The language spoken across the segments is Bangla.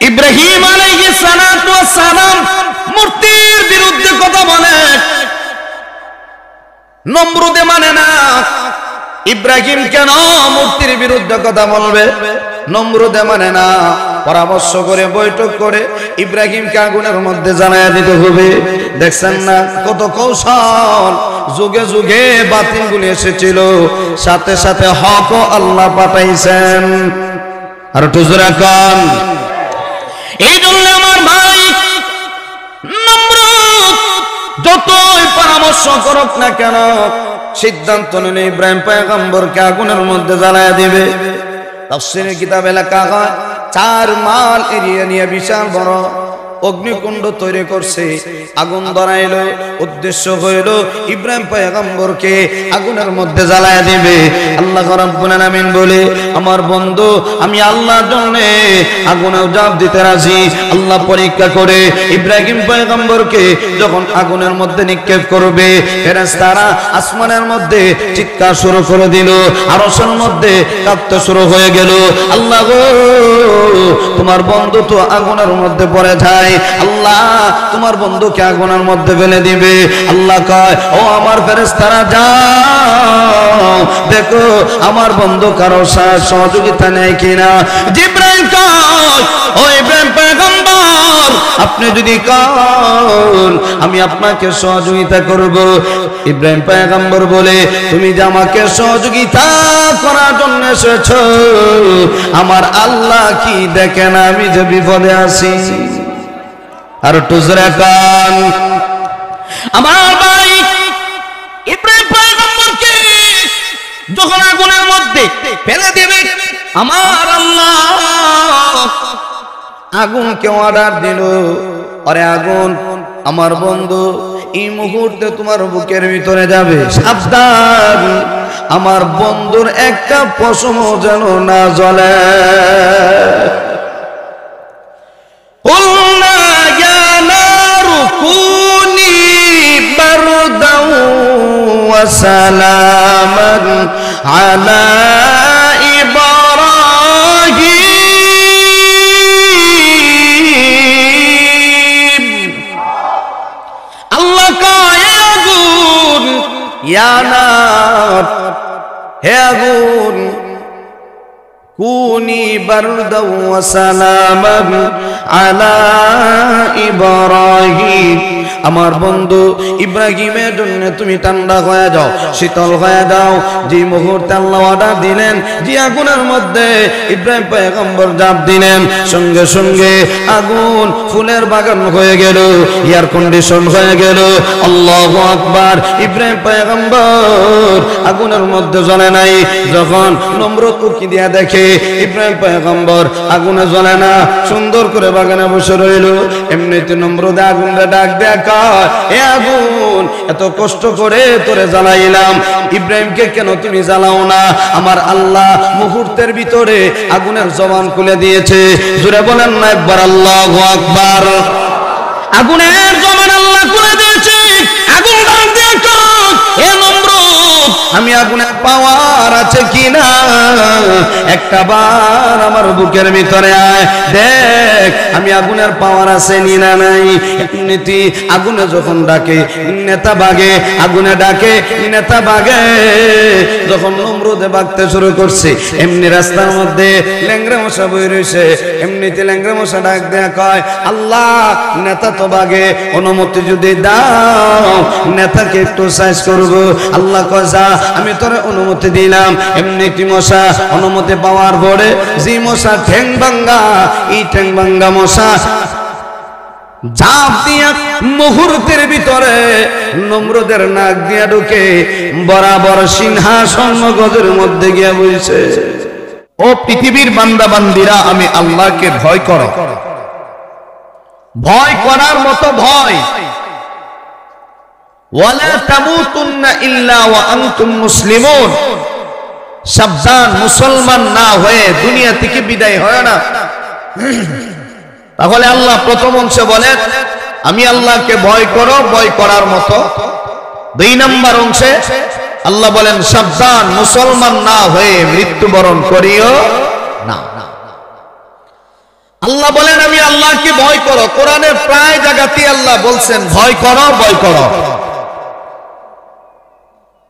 ইব্রাহিম আলাইহিস সালাতু ওয়াস সালাম মূর্তির বিরুদ্ধে কথা বলে, নমরুদে মানে না। ইব্রাহিম কেন মূর্তির বিরুদ্ধে কথা বলবে? নমরুদে মানে না। পরামর্শ করে বৈঠক করে ইব্রাহিমকে আগুনের মধ্যে জ্বালায়া দিতে হবে। দেখছেন না কত কৌশল, যুগে যুগে বাতিলগুলি এসেছিল, সাথে সাথে হক ও আল্লাহ পাঠাইছেন। আর একটু জোরে কান। এই জন্য আমার ভাই নমরুদ যতই পরামর্শ করুক না কেন, সিদ্ধান্ত নিলে ইব্রাহিম পয়গম্বরকে আগুনের মধ্যে জ্বালায়া দিবে। তাফসীরের কিতাবে লেখা হয় 4 মাইল এরিয়া নিয়ে বিশাল বড় অগ্নিকুণ্ড তৈরি করছে, আগুন ধরাইলো। উদ্দেশ্য হইল ইব্রাহিম পয়গম্বরকে আগুনের মধ্যে জ্বালায়া দিবে। আল্লাহ রাব্বুল আলামিন বলে, আমার বন্ধু আমি আল্লাহর জন্য আগুনে জাপ দিতে রাজি। আল্লাহ পরীক্ষা করে ইব্রাহিম পয়গম্বরকে যখন আগুনের মধ্যে নিক্ষেপ করবে, ফেরেশতারা আসমানের মধ্যে চিৎকার শুরু করে দিল, আরশের মধ্যে কাঁপতে শুরু হয়ে গেল। আল্লাহ গো, তোমার বন্ধু তো আগুনের মধ্যে পড়ে যায়, আল্লাহ তোমার বন্ধুকে আগুনের মধ্যে ফেলে দিবে। আল্লাহ কয়, ও আমার ফেরেশতারা যাও দেখো আমার বন্ধু কারো সহযোগিতা নেয় কিনা। জিবরাইল কয়, ও ইব্রাহিম পয়গম্বর আপনি যদি কন আমি আপনাকে সহযোগিতা করব। ইব্রাহিম পয়গম্বর বলে, তুমি যে আমাকে সহযোগিতা করার জন্য এসেছো, আমার আল্লাহ কি দেখেন আমি যে বিপদে আছি? আর টুজরা কান। আমার ভাই ইব্রাহিম পয়গম্বরকে যখন আগুনের মধ্যে ফেলে দেবে, আমার আল্লাহ আগুনকে অর্ডার দিল, আরে আগুন আমার বন্ধু এই মুহূর্তে তোমার বুকের ভিতরে যাবে, সাবধান আমার বন্ধুর একটা পশম যেন না জ্বলে। সালামান আলা ইব্রাহিম। আল্লাহ কয়, আগুন ইয়া নার, হে আগুন কুনি বারদাও ওয়া সালামান আলা ইব্রাহিম। আমার বন্ধু ইব্রাহিমের জন্য তুমি ঠান্ডা হয়ে যাও, শীতল হয়ে যাও। যে মুহূর্তে আল্লাহ অর্ডার দিলেন, যে আগুনের মধ্যে ইব্রাহিম পয়গম্বর জাপ দিলেন, সঙ্গে সঙ্গে আগুন ফুলের বাগান হয়ে গেল, এয়ার কন্ডিশন হয়ে গেল। আল্লাহু আকবার। ইব্রাহিম পয়গম্বর আগুনের মধ্যে জ্বলে নাই। যখন নমরুদ উকি দিয়া দেখে ইব্রাহিম পয়গম্বর আগুনে জ্বলে না, সুন্দর করে বাগানে বসে রইল, এমনিতে নমরুদ আগুনটা ডাক দেয়া, এ আগুন এত কষ্ট করে তোরে জ্বালাইলাম, ইব্রাহিমকে কেন তুমি জ্বালাও না? আমার আল্লাহ মুহূর্তের ভিতরে আগুনের জবান খুলে দিয়েছে। জোরে বলেন না একবার আল্লাহু আকবার। আগুনের জবান আল্লাহ খুলে দিয়েছে। আগুন ডাক দিয়ে কয়, হে নমরুদ আমি আগুনের পাওয়ার আছে কিনা একটা বার আমার বুকের ভিতরে আয়, দেখ আমি আগুনের পাওয়ার আছে নি না নাই। এমনিতে আগুনে যখন ডাকে নেতা বাগে, আগুনে ডাকে নেতা বাগে। যখন নমরুদে বাগতে শুরু করছে, এমনি রাস্তার মধ্যে ল্যাংড়া মশা বই রয়েছে, এমনিতে ল্যাংড়া মশা ডাক দেয়া কয়, আল্লাহ নেতা তো বাগে, অনুমতি যদি দাও নেতাকে একটু সাইজ করবো। আল্লাহ কয়, যা আমি তোরে অনুমতি দিলাম। এমনিতে মশা অনুমতি পাওয়ার পরে যে মশা ঠ্যাং ভাঙ্গা, এই ঠ্যাং ভাঙ্গা মশা ঝাঁপ দিয়া মুহূর্তের ভিতরে নমরুদের নাক দিয়া ঢুকে বরাবর সিংহাসন গজের মধ্যে গিয়া বইছে। ও পৃথিবীর বান্দা বান্দিরা, আমি আল্লাহকে ভয় করো, ভয় করার মতো ভয়। ওয়ালা তামুতুন্না ইল্লা ওয়া আনতুম মুসলিমুন। সাবধান, মুসলমান না হয়ে দুনিয়া থেকে বিদায় হয় না। তাহলে আল্লাহ প্রথম অংশে বলেন আমি আল্লাহকে ভয় করো, ভয় করার মতো। 2 নম্বর অংশে আল্লাহ বলেন সাবধান, মুসলমান না হয়ে মৃত্যুবরণ করিও না। আল্লাহ বলেন আমি আল্লাহকে ভয় করো। কোরআনের প্রায় জায়গাতে আল্লাহ বলছেন ভয় করো, ভয় করো।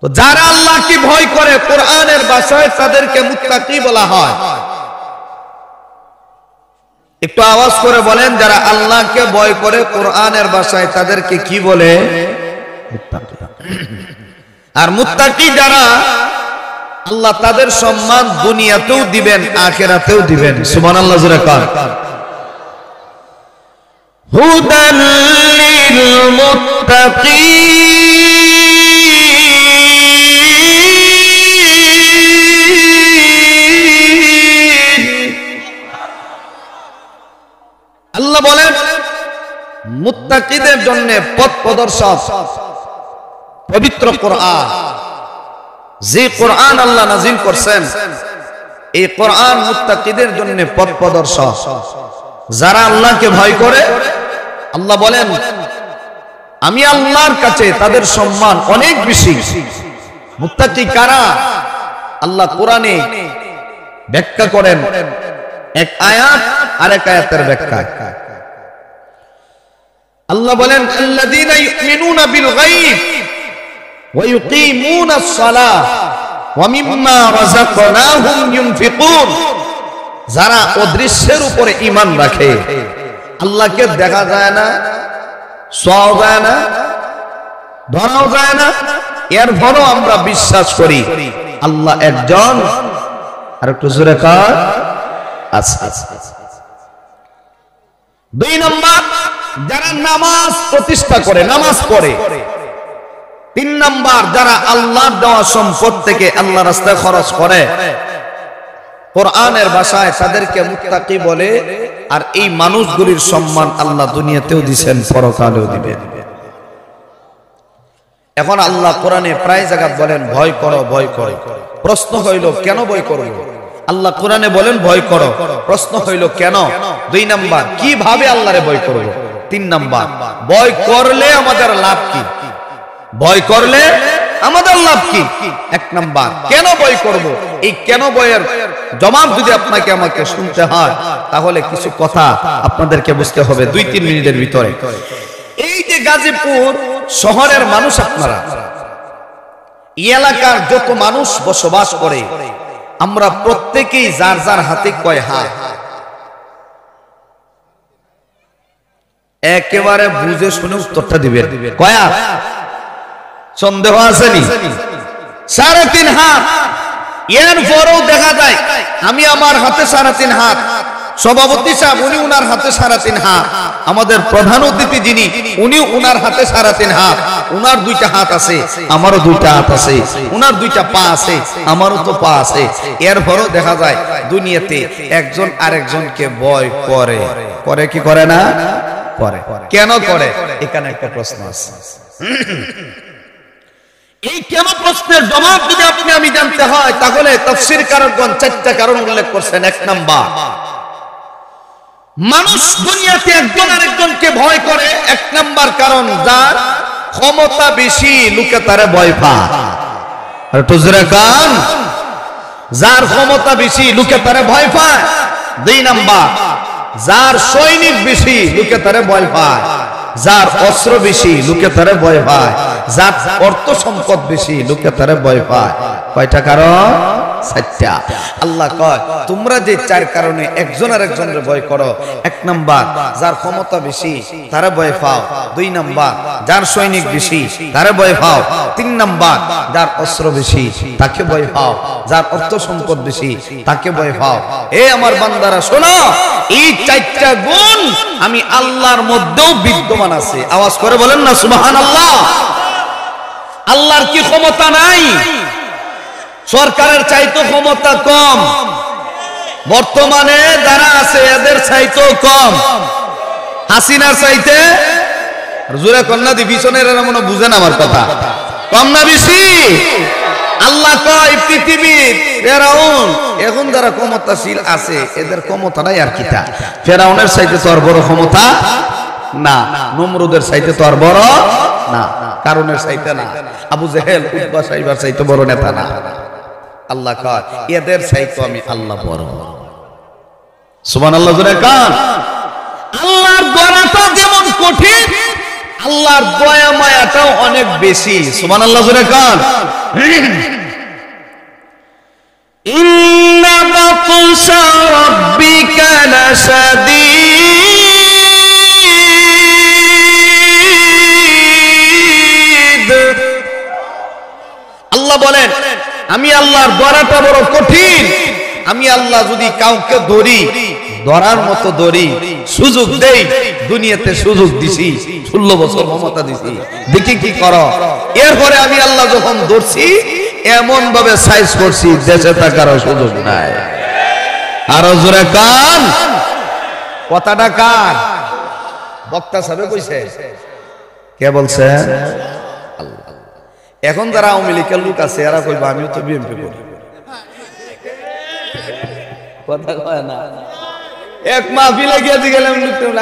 তো যারা আল্লাহকে ভয় করে কোরআনের ভাষায় তাদেরকে মুত্তাকি বলা হয়। একটু আওয়াজ করে বলেন, যারা আল্লাহকে ভয় করে কোরআনের ভাষায় তাদেরকে কি বলে? মুত্তাকি। আর মুত্তাকি যারা, আল্লাহ তাদের সম্মান দুনিয়াতেও দিবেন আখিরাতেও দিবেন। সুবহানাল্লাহ জোরে কান। হুদাল লিল মুত্তাকিন। আল্লাহ বলেন মুত্তাকিদের জন্য পথ প্রদর্শক পবিত্র কোরআন। যে কোরআন আল্লাহ নাজিল করছেন এই কোরআন মুত্তাকিদের জন্য পথ প্রদর্শক। যারা আল্লাহকে ভয় করে আল্লাহ বলেন আমি আল্লাহর কাছে তাদের সম্মান অনেক বেশি। মুত্তাকি কারা? আল্লাহ কোরআনে ব্যাখ্যা করেন, এক আয়াত আরেক আয়াতের ব্যাখ্যা। আল্লাহ বলেন আল্লাযীনা ইউমিনুনা বিল গায়ব ওয়া ইউকিমুনাস সালাহ ওয়া মিম্মা রাযাকনাহুম ইউনফিকুন। যারা অদৃশ্যের উপরে ঈমান রাখে, আল্লাহকে দেখা যায় না, ছোঁয়া যায় না, ধরাও যায় না, এরপরও আমরা বিশ্বাস করি আল্লাহ একজন। আর একটু জোরে কর আচ্ছা। দুই নাম্বার, যারা নামাজ প্রতিষ্ঠা করে, নামাজ পড়ে। তিন নাম্বার, যারা আল্লাহর দেওয়া সম্পদ থেকে আল্লাহ রাস্তায় খরচ করে। কোরআনের ভাষায় তাদেরকে মুত্তাকি বলে। আর এই মানুষগুলির সম্মান আল্লাহ দুনিয়াতেও দিবেন, পরকালেও দিবেন। এখন আল্লাহ কোরআনে প্রায় জায়গা বলেন ভয় করো, ভয় করো। প্রশ্ন হইল কেন ভয় করো? আল্লাহ কোরআনে বলেন ভয় করো। প্রশ্ন হইল কেন? দুই নাম্বার, কিভাবে আল্লাহরে ভয় করব? তিন নাম্বার, ভয় করলে আমাদের লাভ কি? ভয় করলে আমাদের লাভ কি? এক নাম্বার, কেন ভয় করব? এই কেন ভয়ের জবাব যদি আপনাকে আমাকে শুনতে হয় তাহলে কিছু কথা আপনাদেরকে বুঝতে হবে 2-3 মিনিটের ভিতরে। এই যে গাজীপুর শহরের মানুষ, আপনারা এই এলাকার যত মানুষ বসবাস করে, আমরা প্রত্যেকেই যার যার হাতে কয় হাত? একেবারে বুঝে শুনে উত্তরটা দিবেন। কয় হাত? সন্দেহ আসেনি? 3.5 হাত। এরপরেও দেখা যায় আমি আমার হাতে 3.5 হাত, সভাপতি সাহেব উনি উনার হাতে 3.5 হাত, আমাদের প্রধান অতিথি যিনি উনি উনার হাতে 3.5 হাত। উনার 2টা হাত আছে, আমারও 2টা হাত আছে। উনার 2টা পা আছে, আমারও তো পা আছে। এরপরেও দেখা যায় দুনিয়াতে একজন আরেকজনকে ভয় করে। করে কি করে না? করে। কেন করে? এখানে একটা প্রশ্ন আছে। এই কেন প্রশ্নের জবাব যদি আপনি আমি জানতে হয় তাহলে তাফসীরকারগণ 4টা কারণ উল্লেখ করছেন। এক নাম্বার, মানুষ দুনিয়াতে একজন আরেকজনকে ভয় করে। এক নাম্বার কারণ, যার ক্ষমতা বেশি লোকে তারে ভয় পায়। আর একটু জোরে কান, যার ক্ষমতা বেশি লোকে তারে ভয় পায়। দুই নাম্বার, যার সৈনিক বেশি লোকে তারে ভয় পায়। যার অস্ত্র বেশি লোকে তারে ভয় পায়। যার অর্থ সম্পদ বেশি লোকে তারে ভয় পায়। কয়টা কারণ? 4টা। আল্লাহ কয় তোমরা যে 4 কারণে একজন আরেকজনের ভয় করো, এক নাম্বার যার ক্ষমতা বেশি তারে ভয় পাও। দুই নাম্বার যার সৈনিক বেশি তারে ভয় পাও। তিন নাম্বার যার অস্ত্র বেশি তাকে ভয় পাও। যার অর্থ সম্পদ বেশি তাকে ভয় পাও। এ আমার বান্দারা শোনো, এই 4টা গুণ আমি আল্লাহর মধ্যেও বিদ্যমান আছে। আওয়াজ করে বলেন না সুবহানাল্লাহ। আল্লাহর কি ক্ষমতা নাই? সরকারের চাইতো ক্ষমতা কম, বর্তমানে যারা আছে এদের চাইতো কম, হাসিনার চাইতে। জোরে কন্যা দি পিছনের মনে বুঝেন আমার কথা, কম না বেশি? আল্লাহ কয় পৃথিবীর ফেরাউন এখন যারা ক্ষমতাশীল আছে এদের ক্ষমতা নাই। আর কিটা? ফেরাউনের চাইতে তো আর বড় ক্ষমতা না, নমরুদের চাইতে তো আর বড় না, কারণের চাইতে না, আবু জেহেল উতবা সাইবার চাইতে বড় নেতা না। আল্লাহ কয় এদের চাইতে আমি আল্লাহ বড়। সুবহানাল্লাহ জোরে কান। আল্লাহর দয়াটা যেমন কঠিন, আল্লাহর দয়া মায়াটাও অনেক বেশি। সুবহানাল্লাহ জোরে কান। ইন্না বাতশা রাব্বিকা লাশাদীদ। আল্লাহ বলেন আমি আল্লাহর দয়াটা বড় কঠিন। আমি আল্লাহ যদি কাউকে ধরি, ধরার মতো ধরি, সুযোগ দেই, দুনিয়াতে সুযোগ দিছি, 16 বছর ক্ষমতা দিছি, দেখি কি করো। এরপরে আমি আল্লাহ যখন ধরছি এমন ভাবে সাইজ করছি দেশে থাকার সুযোগ নাই। আরো জোরে কান। কথাটা কার? বক্তা সাহেব কইছে? কে বলছে? আল্লাহ। এখন যারা আওয়ামী লীগের লোক আছে এরা কইবা আমিও তো বিএনপি করি। কথা কয় না। এক মাহফিলে গিয়ে গেলাম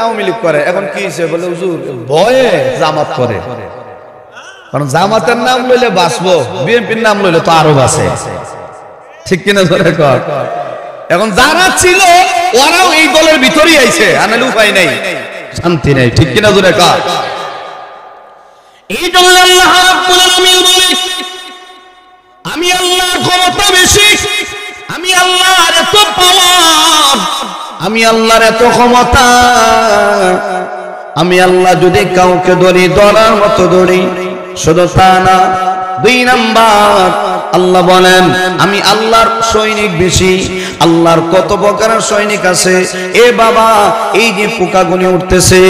আওয়ামী লীগ করে, এখন কি হয়েছে বলে হুজুর ভয়ে জামাত করে। কারণ জামাতের নাম লইলে বাঁচবো, বিএনপির নাম লইলে তো আরো বাঁচে। ঠিক কিনা জোরে কর। এখন যারা ছিল ওরাও এই দলের ভিতরেই আইছে, আনালে উপায় নাই, শান্তি নাই। ঠিক কিনা জোরে কর। এই জন্য আল্লাহ রাব্বুল আলামিন বলে আমি আল্লাহর ক্ষমতা বেশি, আমি আল্লাহর এত পাওয়ার, আমি আল্লাহর এত ক্ষমতা। আমি আল্লাহ যদি কাউকে ধরি ধরার মতো ধরি, শুধু তা না, 2 নাম্বার আল্লাহ বলেন আমি আল্লাহর সৈনিক বেশি। আল্লাহর কত প্রকারের সৈনিক আছে। এ বাবা, এই যে পোকাগুনি উঠতেছে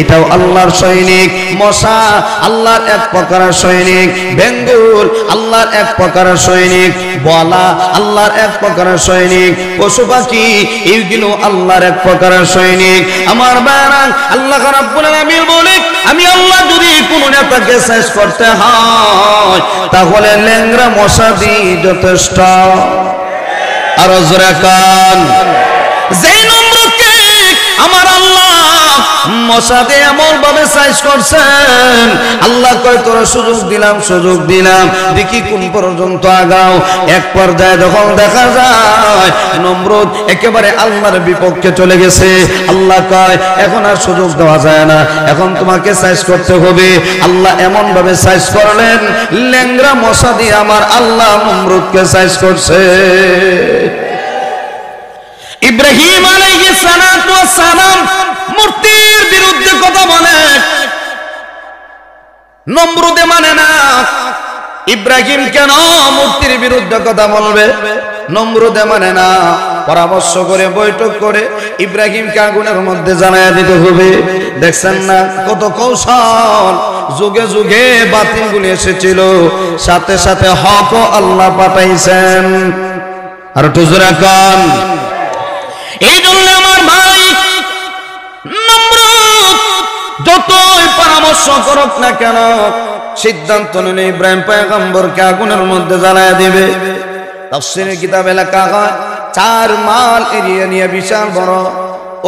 এটাও আল্লাহর সৈনিক। মশা আল্লাহর এক প্রকারের সৈনিক। বেঙ্গল আল্লাহর এক প্রকারের সৈনিক। বলা আল্লাহর এক প্রকারের সৈনিক। পশু পাখি এইগুলো আল্লাহর এক প্রকারের সৈনিক। আমার বাবা আল্লাহ রাব্বুল আলামিন বলে আমি আল্লাহ যদি কোনো নেতাকে শেষ করতে হয় তাহলে ল্যাংড়া মশা দিয়ে যথেষ্ট। আরো জোরে কান। যেই নম্রকে আমার আল্লাহ মশা দিয়ে এমন ভাবে সাইজ করছেন, আল্লাহ কয় তোর সুযোগ দিলাম, সুযোগ দিলাম, দেখি কোন পর্যন্ত আগাও। এক পর্যায়ে যখন দেখা যায় নমরুদ একেবারে আল্লাহর বিপক্ষে চলে গেছে, আল্লাহ কয় এখন আর সুযোগ দেওয়া যায় না, এখন তোমাকে সাইজ করতে হবে। আল্লাহ এমন ভাবে সাইজ করলেন, ল্যাংড়া মশা দিয়ে আমার আল্লাহ নমরুদকে সাইজ করছে। ইব্রাহিম আলাইহিস সালাতু ওয়াস সালাম মূর্তির বিরুদ্ধে কথা বলে, নমরুদে মানে না। ইব্রাহিম কেন মূর্তির বিরুদ্ধে কথা বলবে? নমরুদে মানে না। পরামর্শ করে বৈঠক করে ইব্রাহিমকে আগুনের মধ্যে জ্বালায়া দিতে হবে। দেখছেন না কত কৌশল। যুগে যুগে বাতিলগুলি এসেছিল, সাথে সাথে হক আল্লাহ পাঠাইছেন। আর একটু জোরে কান। এই জন্য আমার ভাই নমরুদ যতই পরামর্শ করুক না কেন, সিদ্ধান্ত নিলে ইব্রাহিম পয়গম্বরকে আগুনের মধ্যে জ্বালায়া দিবে। তাফসীরের কিতাবে লেখা হয় 4 মাইল এরিয়া নিয়ে বিশাল বড়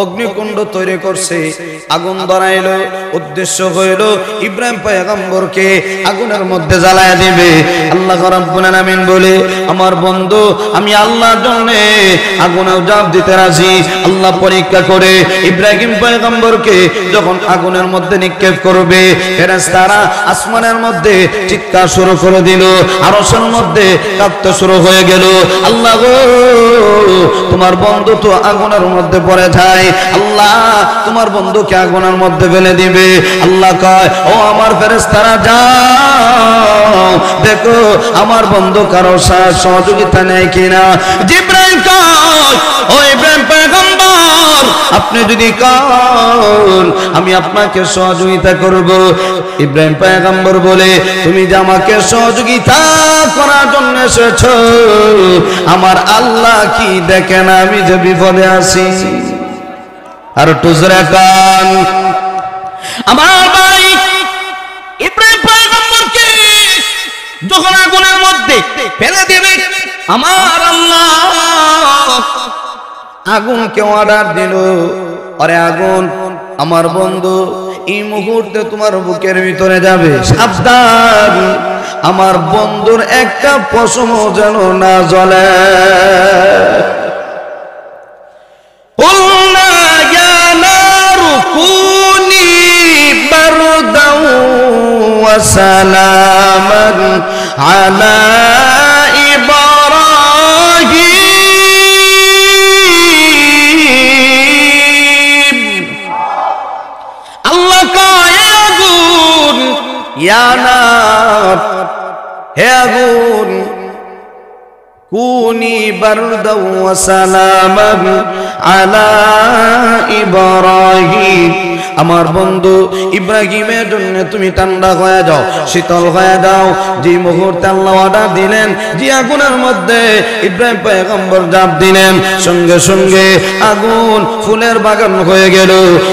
অগ্নিকুণ্ড তৈরি করছে, আগুন ধরাইলো। উদ্দেশ্য হইল ইব্রাহিম পয়গম্বরকে আগুনের মধ্যে জ্বালায়া দিবে। আল্লাহ রাব্বুল আলামিন বলে আমার বন্ধু আমি আল্লাহর জন্য আগুনে জাপ দিতে রাজি। আল্লাহ পরীক্ষা করে ইব্রাহিম পয়গম্বরকে যখন আগুনের মধ্যে নিক্ষেপ করবে, ফেরেশতারা আসমানের মধ্যে চিৎকার শুরু করে দিল, আরশের মধ্যে কাঁপতে শুরু হয়ে গেল। আল্লাহ গো তোমার বন্ধু তো আগুনের মধ্যে পড়ে যায়, আল্লাহ তোমার বন্ধুকে আগুনের মধ্যে ফেলে দিবে। আল্লাহ কয় ও আমার ফেরেশতারা যাও দেখো আমার বন্ধু কারো সহযোগিতা নেই কিনা। জিবরাইল কয় ও ইব্রাহিম পয়গম্বর আপনি যদি কন আমি আপনাকে সহযোগিতা করব। ইব্রাহিম পয়গম্বর বলে তুমি যে আমাকে সহযোগিতা করার জন্য এসেছো, আমার আল্লাহ কি দেখেন আমি যে বিপদে আছি। আর টুজরা কান। আমার ভাই ইব্রাহিম পয়গম্বরকে যখন আগুনের মধ্যে ফেলে দেবে, আমার আল্লাহ আগুনকে অর্ডার দিল, আরে আগুন আমার বন্ধু এই মুহূর্তে তোমার বুকের ভিতরে যাবে, সাবধান আমার বন্ধুর একটা পশম যেন না জ্বলে। قلنا يا نار كوني بردا وسلاما على إبراهيم الله قال يا আগুন يا نار হে আগুন কুনি বারদাও ওয়া সালামান আলা ইব্রাহিম আমার বন্ধু ইব্রাহিমের জন্য তুমি ঠান্ডা হয়ে যাও, শীতল হয়ে যাও। যে মুহূর্তে আল্লাহ অর্ডার দিলেন, যে আগুনের মধ্যে ইব্রাহিম পয়গম্বর জাপ দিলেন, সঙ্গে সঙ্গে আগুন ফুলের বাগান হয়ে গেল,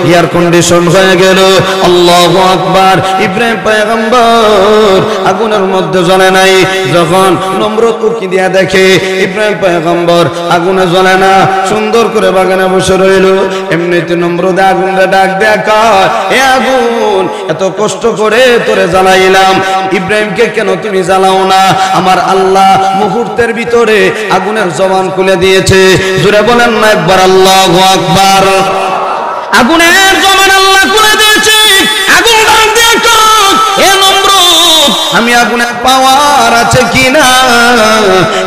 এয়ার কন্ডিশন হয়ে গেল। আল্লাহু আকবার। ইব্রাহিম পয়গম্বর আগুনের মধ্যে জ্বলে নাই। যখন নমরুদ উকি দিয়া দেখে ইব্রাহিম পয়গম্বর আগুনে জ্বলে না, সুন্দর করে বাগানে বসে রইল, এমনিতে নমরুদ আগুনটা ডাক দেয়া কয়, এ আগুন, এত কষ্ট করে তোরে জ্বালাইলাম, ইব্রাহিমকে কেন তুমি জ্বালাও না? আমার আল্লাহ মুহূর্তের ভিতরে আগুনের জবান খুলে দিয়েছে। জোরে বলেন না একবার আল্লাহু আকবার। আগুনের জবান আল্লাহ খুলে দিয়েছে। আগুন ডাক দেয়া কয়, এ নমরুদ, আমি আগুনের পাওয়ার আছে কিনা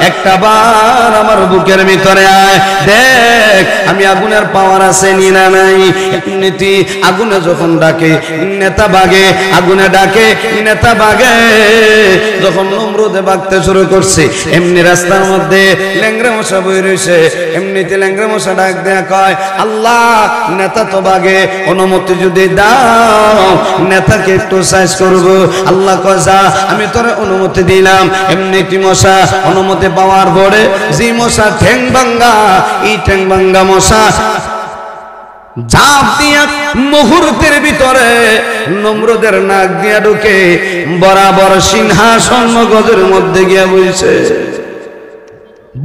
একটা বার আমার বুকের ভিতরে আয়, দেখ আমি আগুনের পাওয়ার আছে নি না নাই। এমনিতে আগুনে যখন ডাকে নেতা বাগে, আগুনে ডাকে নেতা বাগে। যখন নমরুদে বাগতে শুরু করছে, এমনি রাস্তার মধ্যে ল্যাংড়া মশা বই রয়েছে, এমনিতে ল্যাংড়া মশা ডাক দেয়া কয়, আল্লাহ নেতা তো বাগে, অনুমতি যদি দাও নেতাকে একটু সাইজ করবো। আল্লাহ কয়, যা, আমি তোরে অনুমতি দিলাম। এমনিতে মশা অনুমতি পাওয়ার পরে যে মশা ঠ্যাং ভাঙ্গা, এই ঠ্যাং ভাঙ্গা মশা ঝাঁপ দিয়া মুহূর্তের ভিতরে নমরুদের নাক দিয়া ঢুকে বরাবর সিংহাসন গজের মধ্যে গিয়া বইছে।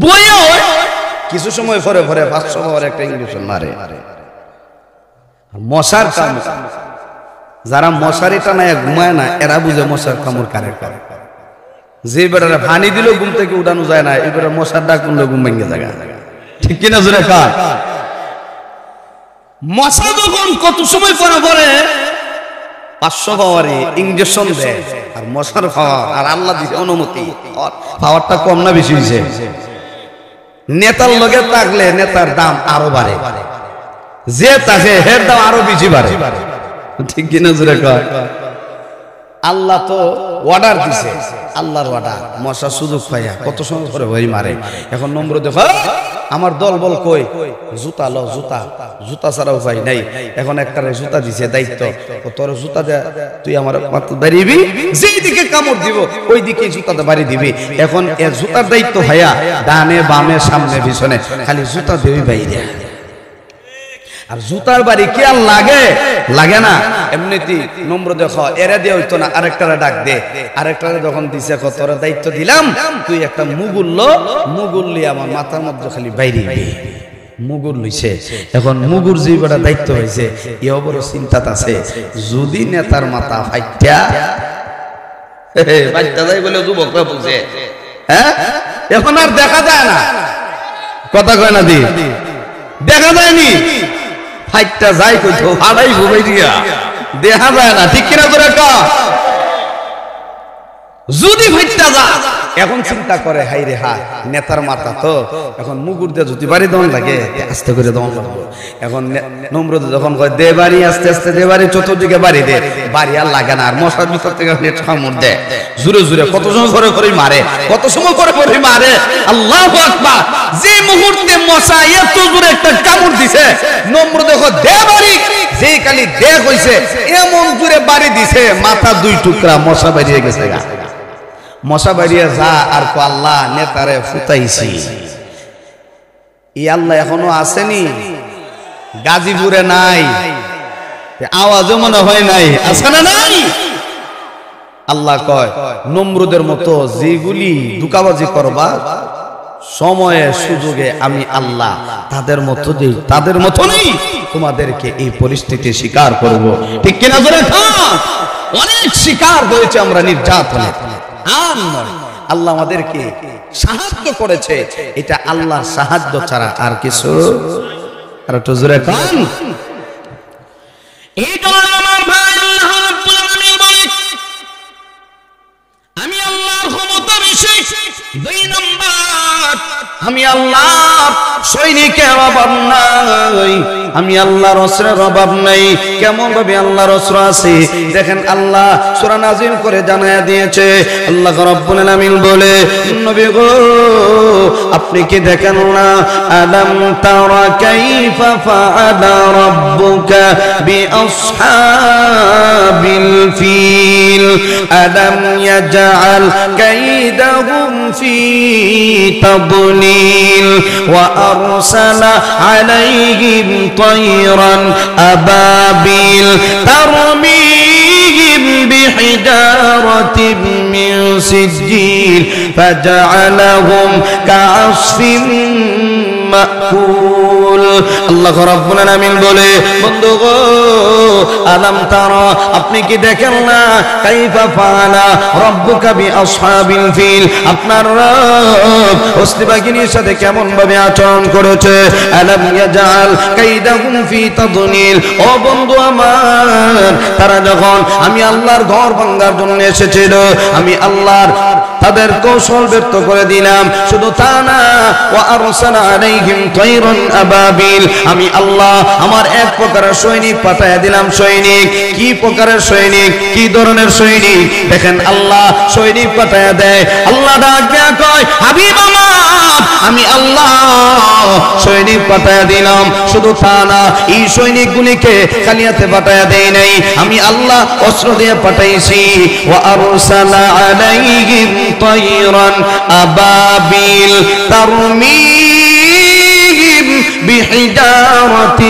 বইও কিছু সময় পরে পরে 500 বার একটা ইঞ্জেকশন মারে। মশার কামড়, যারা মশারি টানায় ঘুমায় না, এরা বুঝে মশার কামড় কারে করে। যে বেটারা পানি দিল ঘুম থেকে উঠানো যায় না, এবারে মশার ডাক করলে ঘুম ভেঙে যায়। ঠিক কিনা জোরে কার? মশা যখন কত সময় পরে পরে 500 পাওয়ারে ইঞ্জেকশন দেয়, আর মশার পাওয়ার আর আল্লাহ দিছে অনুমতি, পাওয়ারটা কম না বেশি হয়েছে? নেতার লগে থাকলে নেতার দাম আরো বাড়ে, যে থাকে হের দাম আরো বেশি বাড়ে। ঠিক কিনা জোরে কয়? আল্লাহ তো অর্ডার দিছে, আল্লাহর অর্ডার। মশা সুযোগ পাইয়া কত সময় পরে ভয় মারে। এখন নমরুদ আমার দল বল কই, জুতা লো, জুতা, জুতা ছাড়া উপায় নাই। এখন একটা জুতা দিছে দায়িত্ব, তোর জুতা দে, তুই আমার বাড়িবি, যেই দিকে কামড় দিব ওই দিকে জুতাটা বাড়ি দিবি। এখন এ জুতার দায়িত্ব ভাইয়া, ডানে বামে সামনে পিছনে খালি জুতা দেবি বাইরে। আর জুতার বাড়ি কি আর লাগে? লাগে না। এমনিতে নম্র দেখো, এরা দিয়ে হইতো না, আরেকটারে ডাক দে। আরেকটারে যখন দিছে, তোর দায়িত্ব দিলাম, তুই একটা মুগুর লিয়ে আমার মাথার মধ্যে খালি বাইরে মুগুর লইছে। এখন মুগুর যে বড় দায়িত্ব হয়েছে, এ বড় চিন্তাত আছে, যদি নেতার মাথা ফাইটা যাই বলে যুবকরা বুঝে, হ্যাঁ, এখন আর দেখা যায় না। কথা কয় না দি, দেখা যায়নি, ফাইটটা যাই কইতো হাড়াই ঘুমাই দিয়া দেখা যায় না। ঠিক কিনা তোরা কা? যদি ফাইটটা যা, এখন চিন্তা করে, হাই রে হা, নেতার মাথা তো, এখন মুগুর দিয়ে যদি বাড়ি দন লাগে, আস্তে করে দন লাগবে। এখন নমরুদ যখন কয় দে বাড়ি, আস্তে আস্তে দে বাড়ি, চতুর্দিকে বাড়ি দে, বাড়ি আর লাগে না। আর মশার ভিতর থেকে কামড় দেয় জুড়ে জুড়ে, কত সময় করে করে মারে, কত সময় করে করে মারে। আল্লাহু আকবার। যে মুহূর্তে মশা এত জোরে একটা কামড় দিছে, নমরুদ দেখো দে বাড়ি, যে খালি দে কইছে, এমন জোরে বাড়ি দিছে, মাথা 2 টুকরা, মশা বেরিয়ে গেছে। মশা বাড়িয়ে যা আর কো, আল্লাহ নেতারে ফুটাইছি। এই আল্লাহ এখনো আসেনি, গাজীপুরে নাই, আওয়াজও মনে হয় নাই, আছে না নাই? আল্লাহ কয়, নমরুদের মতো যেগুলি দুকাবাজি করবা, সময়ে সুযোগে আমি আল্লাহ তাদের মতো নেই, তোমাদেরকে এই পরিস্থিতি স্বীকার করব। ঠিক কিনা জোরে খান? অনেক শিকার হয়েছে আমরা নির্যাতনে, আর আল্লাহ আমাদেরকে সাহায্য করেছে। এটা আল্লাহর সাহায্য ছাড়া আর কিছু আর একটু জোরে কান। এই কারণে আমার ভাই আল্লাহ রাব্বুল আলামিন বলে আমি আল্লাহর ক্ষমতা বেশি। 2 নাম্বার, আমি আল্লাহর সৈনিকের অভাব নাই, আমি আল্লাহর অস্ত্রের অভাব নাই। কেমন ভাবে আল্লাহর অস্ত্র আছে দেখেন, আল্লাহ সূরা নাজিল করে জানায়া দিয়েছে। আল্লাহ রাব্বুল আলামিন বলে, নবী গো আপনি কি দেখেন না, আলাম তারা কাইফা ফাআলা রাব্বুকা বিআসহাবিল ফিল আলাম ইয়াজআল কাইদাহুম ফি তাদলিল ওয়া আরসালা আলাইহিম طيرا أبابيل ترميهم بحجارة من سجيل فجعلهم كعصف মাকুল। আল্লাহ রাব্বুল আলামিন বলে, বন্ধু গো আলাম তারা আপনি কি দেখেন না, কাইফা ফাআলা রাব্বুকা বিআসহাবিল ফিল আপনার রব অশ্লী বাহিনীর সাথে কেমন ভাবে আচরণ করেছে। আলাম ইয়াজআল কাইদাহুম ফি তাদলিল, ও বন্ধু আমার তারা যখন আমি আল্লাহর ঘর ভাঙার জন্য এসেছিল, আমি আল্লাহর তাদের কৌশল ব্যর্থ করে দিলাম। শুধু তা না, ওয়া আরসালা আলাইহিম তায়রান আবাবিল, আমি আল্লাহ আমার এক প্রকারের সৈনিক পাঠায় দিলাম। সৈনিক কি প্রকারের সৈনিক, কি ধরনের সৈনিক দেখেন, আল্লাহ সৈনিক পাঠায় দেয়। আল্লাহ ডাক দেয়া কয়, হাবিব আমার আমি আল্লাহ সৈনিক পাঠায় দিলাম। শুধু তা না, এই সৈনিকগুলিকে খালিয়াতে পাঠায় দেই নাই, আমি আল্লাহ অস্ত্র দিয়ে পাঠাইছি। ওয়া আরসালা আলাইহিম طيرا أبابيل ترميهم بحجارة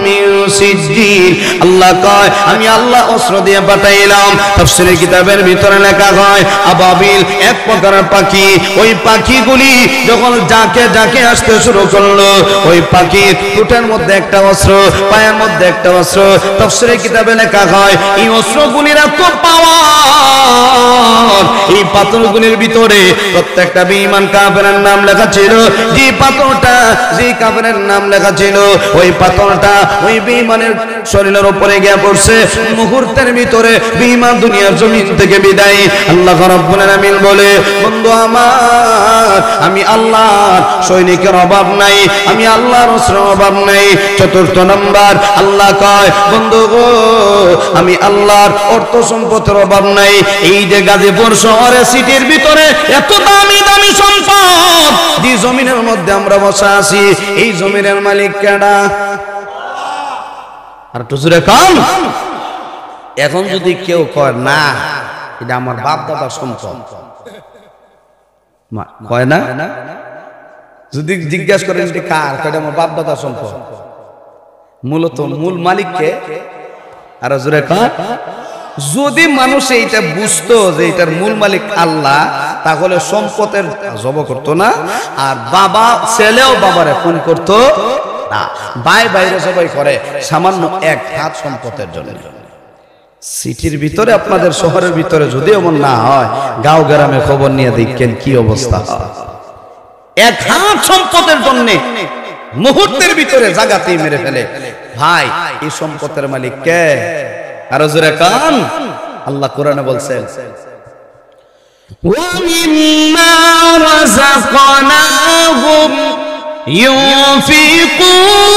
من سجيل আল্লাহ কয় আমি আল্লাহ অস্ত্র দিয়ে পাঠাইলাম। তাফসীরের কিতাবের ভিতরে লেখা হয় আবাবিল এক প্রকারের পাখি। ওই পাখিগুলি যখন যাকে যাকে আসতে শুরু করলো, ওই পাখির ঠোঁটের মধ্যে একটা অস্ত্র, পায়ের মধ্যে একটা অস্ত্র। তাফসীরের কিতাবে লেখা হয় এই অস্ত্রগুলির এত পাওয়ার, এই পাথরগুলির ভিতরে প্রত্যেকটা বেঈমান কাফেরের নাম লেখা ছিল। যে পাথরটা যে কাফেরের নাম লেখা ছিল, ওই পাথরটা ওই বেঈমানের শরীরের উপরে গিয়ে পড়ছে। মুহূর্তের ভিতরে বেঈমান দুনিয়ার জমিন থেকে বিদায়। আল্লাহ রাব্বুল আলামিন বলে, বন্ধু আমার আমি আল্লাহর সৈনিকের অভাব নাই, আমি আল্লাহর অস্ত্রের অভাব নাই। 4th নাম্বার, আল্লাহ কয় বন্ধু গো আমি আল্লাহর অর্থ সম্পদের অভাব নাই। এই যে গাজীপুর শহরে সিটির ভিতরে এত দামি দামি সম্পদ, যে জমিনের মধ্যে আমরা বসা আছি, এই জমিনের মালিক কেডা? আর একটু জোরে কম। এখন যদি কেউ কয় না এটা আমার বাপ দাদার সম্পদ, কয় না, যদি জিজ্ঞাসা করেন এটা কার, কয় আমার বাপ দাদার সম্পদ, মূলত মূল মালিককে। আর জোরে কম। যদি মানুষ এইটা বুঝতো যে এটার মূল মালিক আল্লাহ, তাহলে সম্পদের জব করতো না, আর বাবা ছেলেও বাবারে খুন করতো না। ভাই বাইরে সবাই করে সামান্য এক হাত সম্পদের জন্য। সিটির ভিতরে আপনাদের শহরের ভিতরে যদি এমন না হয়, গাঁও গ্রামে খবর নিয়ে দেখেন কি অবস্থা হয়। এক হাত সম্পদের জন্য মুহূর্তের ভিতরে জায়গাতেই মেরে ফেলে। ভাই এই সম্পদের মালিক কে? আর জোরে কান। আল্লাহ কোরআনে বলছেন, ওয়া মিম্মা রাযাকনাহুম ইউনফিকুন,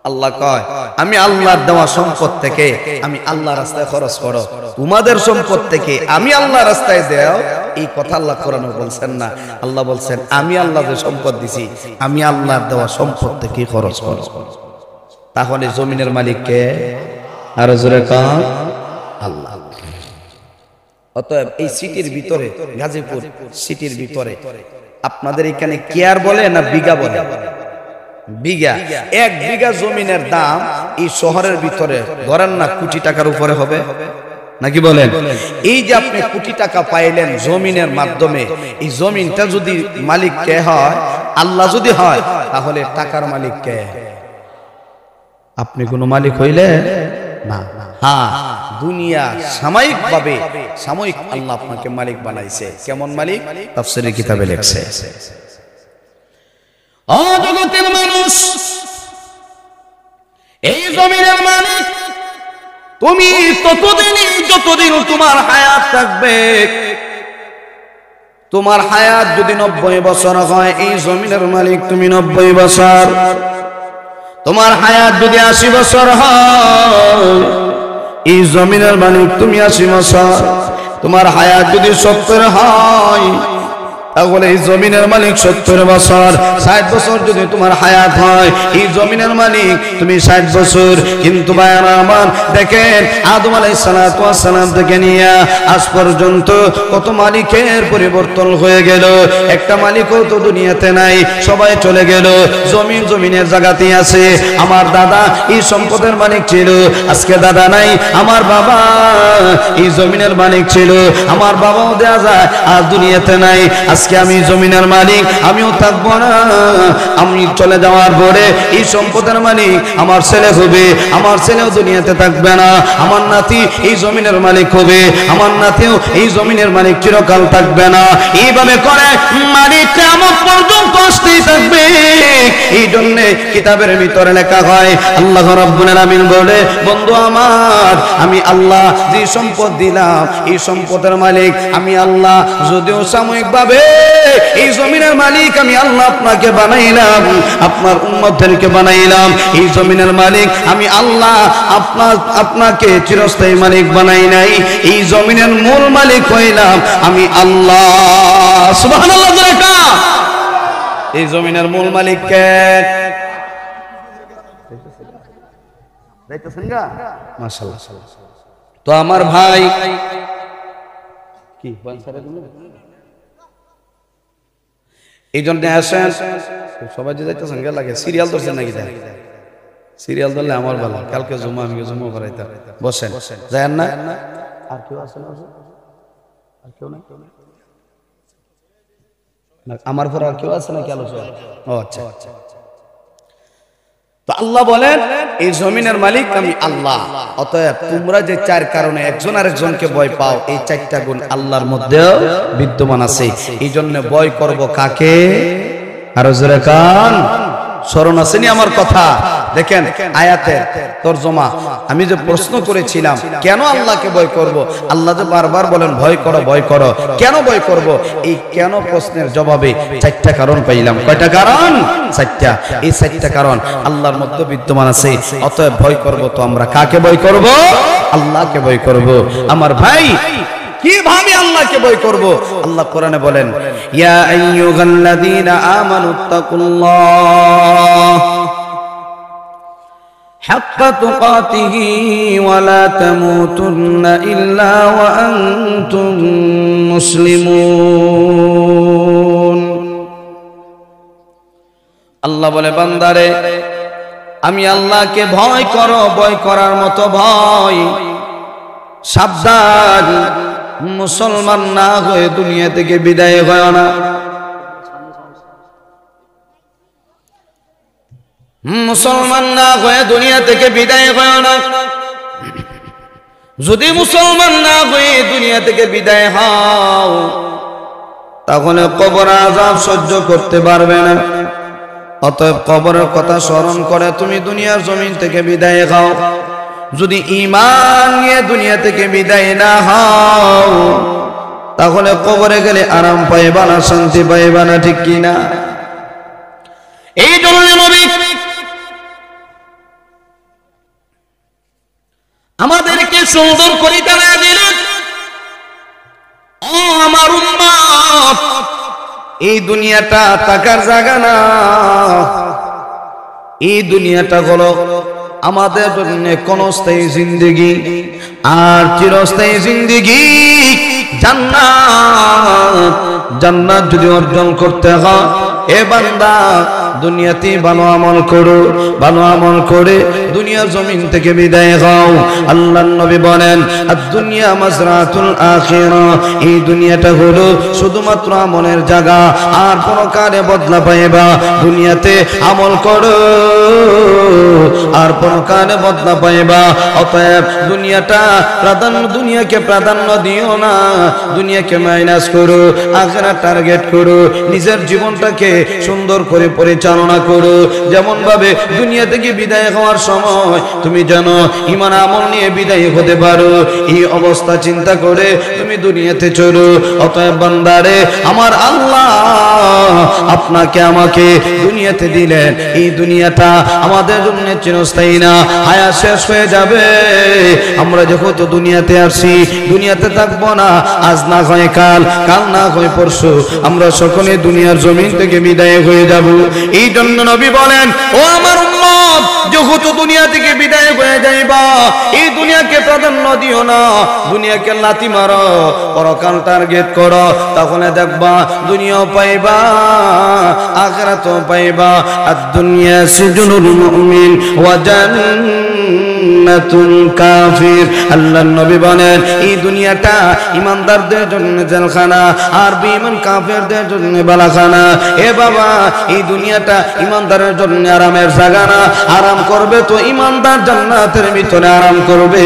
আল্লাহ কয় আমি আল্লাহর দেওয়া সম্পদ থেকে আমি আল্লাহর রাস্তায় খরচ করো, তোমাদের সম্পদ থেকে আমি আল্লাহর রাস্তায় দাও। এই কথা আল্লাহ কোরআনে বলছেন না, আল্লাহ বলছেন আমি আল্লাহ যে সম্পদ দিছি আমি আল্লাহর দেওয়া সম্পদ থেকে খরচ করো। তাহলে জমিনের মালিক কে? আর জোরে কম আল্লাহ। অতএব এই সিটির ভিতরে, গাজীপুর সিটির ভিতরে আপনাদের এখানে কেয়ার বলে না বিঘা বলে? বিঘা। 1 বিঘা জমিনের দাম এই শহরের ভিতরে ধরেন না কোটি টাকার উপরে হবে নাকি বলেন? এই যে আপনি কোটি টাকা পাইলেন জমিনের মাধ্যমে, এই জমিনটা যদি মালিক কে হয়, আল্লাহ যদি হয়, তাহলে টাকার মালিক কে? আপনি কোন মালিক হইলে না। হ্যাঁ, দুনিয়া সাময়িকভাবে সাময়িক আল্লাহ আপনাকে মালিক বানাইছে। কেমন মালিক? তাফসীরের কিতাবে লেখছে। ও জগতের মানুষ, এই জমিনের মালিক তুমি ততদিনই যতদিন তোমার হায়াত থাকবে। তোমার হায়াত যদি 90 বছর হয়, এই জমিনের মালিক তুমি 90 বছর। তোমার হায়াত যদি 80 বছর হয়, এই জমিনের মালিক তুমি 80 বছর। তোমার হায়াত যদি 70 হয়, তাহলে এই জমিনের মালিক 70 বছর। 60 বছর যদি তোমার হায়াত হয়, এই জমিনের মালিক তুমি 60 বছর। কিন্তু ভাইরা আমার, দেখেন আদম আলাইহিস সালাতু ওয়াস সালাম থেকে নিয়ে আজ পর্যন্ত কত মালিকের পরিবর্তন হয়ে গেল। একটা মালিকও তো দুনিয়াতে নাই, সবাই চলে গেল। জমিনের জায়গাতেই আছে। আমার দাদা এই সম্পদের মালিক ছিল, আজকে দাদা নাই। আমার বাবা এই জমিনের মালিক ছিল, আমার বাবাও দেয়া যায় আর দুনিয়াতে নাই। আজকে আমি জমিনের মালিক, আমিও থাকবো না। আমি চলে যাওয়ার পরে এই সম্পদের মালিক আমার ছেলে হবে, আমার ছেলেও দুনিয়াতে থাকবে না। আমার নাতি এই জমিনের মালিক হবে, আমার নাতিও এই জমিনের মালিক চিরকাল থাকবে না। এইভাবে করে মালিক কিয়ামত পর্যন্ত আসতেই থাকবে। এই জন্য কিতাবের ভিতরে লেখা হয়, আল্লাহ রাব্বুল আলামিন বলে, বন্ধু আমার, আমি আল্লাহ যে সম্পদ দিলাম, এই সম্পদের মালিক আমি আল্লাহ। যদিও সাময়িকভাবে এই জমিনের মালিক আমি আল্লাহ আপনাকে বানাইলাম, আপনার উম্মতদেরকে বানাইলাম। এই জমিনের মালিক আমি আল্লাহ, আপনাকে চিরস্থায়ী মালিক বানাই নাই। এই জমিনের মূল মালিক হইলাম আমি আল্লাহ। সুবহানাল্লাহ। এই জমিনের মূল মালিক কে? মাশাআল্লাহ। তো আমার ভাই কি এই জন্য আসেন, সবাই যে যাইতেছেন গে লাগে। সিরিয়াল ধরছেন নাকি? সিরিয়াল ধরলে আমার ভালো, কালকে জুমা আমি জুমা করাইতাম। বসেন, যায়েন না? আর কেউ আছে না? আর কেউ না? আমার পরে আর কেউ আছে নাকি আলোচনা? ও আচ্ছা। তো আল্লাহ বলেন, এই জমিনের মালিক আমি আল্লাহ। অতএব তোমরা যে 4 কারণে একজন আরেকজনকে ভয় পাও, এই 4টা গুণ আল্লাহর মধ্যেও বিদ্যমান আছে। এই জন্য ভয় করব কাকে? আরো জোরে কান। স্মরণ আসেনি আমার কথা? দেখেন আয়াতের তরজমা। আমি যে প্রশ্ন করেছিলাম কেন আল্লাহকে ভয় করব, আল্লাহ যে বারবার বলেন ভয় করো ভয় করো। কেন ভয় করব? এই কেন প্রশ্নের জবাবে 4টা কারণ পাইলাম। কয়টা কারণ? 4টা। এই 4টা কারণ আল্লাহর মধ্যে বিদ্যমান আছে। অতএব ভয় করব তো আমরা কাকে ভয় করব? আল্লাহকে ভয় করব। আমার ভাই, কিভাবে আল্লাহকে ভয় করব? আল্লাহ কোরআনে বলেন, ইয়া আইয়ুহাল্লাযীনা আমানুত্তাকুল্লাহ হাক্কা তুকাতিহি ওয়া লা তামুতুন্না ইল্লা ওয়া আনতুম মুসলিমুন। আল্লাহ বলে, বান্দারে আমি আল্লাহকে ভয় করো, ভয় করার মতো ভয়। সাবধান, মুসলমান না হয়ে দুনিয়া থেকে বিদায় হয় না। মুসলমান না হয়ে দুনিয়া থেকে বিদায় হয় না। যদি মুসলমান না হয়ে দুনিয়া থেকে বিদায় হও, তাহলে কবর আযাব সহ্য করতে পারবে না। অতএব কবরের কথা স্মরণ করে তুমি দুনিয়ার জমিন থেকে বিদায় হও। যদি ঈমান নিয়ে দুনিয়া থেকে বিদায় না হও, তাহলে কবরে গেলে আরাম পাইবা না, শান্তি পাইবা না, ঠিক কি না? এই জন্য নবী আমাদেরকে সুন্দর করে জানা দিলেন, ও আমার উম্মত, এই দুনিয়াটা টাকার জায়গা না। এই দুনিয়াটা হলো আমাদের জন্য ক্ষণস্থায়ী জিন্দেগি আর চিরস্থায়ী জিন্দেগি। জান্নাত। জান্নাত যদি অর্জন করতে হয়, এ বান্দা দুনিয়াতে ভালো আমল করো, ভালো আমল করে দুনিয়ার জমিন থেকে বিদায় হও। আল্লাহর নবী বলেন, আদ-দুনিয়া মাজরাতুল আখিরাহ, এই দুনিয়াটা হলো শুধুমাত্র আমলের জায়গা, আর পরকালে বদলা পাইবা। দুনিয়াতে আমল করো আর পরকালে বদলা পাইবা। অতএব দুনিয়াটা প্রাধান্য, দুনিয়াকে প্রাধান্য দিও না, দুনিয়াকে মাইনাস করো, আখিরাত টার্গেট করো। নিজের জীবনটাকে সুন্দর করে পরিচালনা করো, যেমন ভাবে দুনিয়া থেকে বিদায় হওয়ার সময় তুমি যেন ঈমান আমল নিয়ে বিদায় হতে পারো, এই অবস্থা চিন্তা করে তুমি দুনিয়াতে চলো। অতএব বান্দারে, আমার আল্লাহ আপনাকে আমাকে দুনিয়াতে দিলেন, এই দুনিয়াটা আমাদের জন্য চিরস্থায়ী না, হায়াত শেষ হয়ে যাবে। আমরা যখন তো দুনিয়াতে আসি, দুনিয়াতে থাকবো না, আজ না হয় কাল, কাল না হয় পরশু, আমরা সকলে দুনিয়ার জমিন থেকে বিদায় হয়ে যাব। এই জন্য নবী বলেন, ও আমার উম্মত, যখন তো দুনিয়া থেকে বিদায় হয়ে যাইবা, এই দুনিয়াকে প্রাধান্য দিও না, দুনিয়াকে লাথি মারো, পরকাল টার্গেট করো, তখন দেখবা দুনিয়াও পাইবা, আখিরাতও পাইবা। আদ-দুনিয়া সিজনুল মুমিন ওয়া জান্নাতুল কাফির। আল্লাহর নবী বলেন, এই দুনিয়াটা ঈমানদারদের জন্য জেলখানা, আর বেঈমান কাফেরদের জন্য বালাখানা। এ বাবা, এই দুনিয়াটা ঈমানদারের জন্য আরামের জায়গা না, আরাম করবে তো ঈমানদার জান্নাতের ভিতরে আরাম করবে।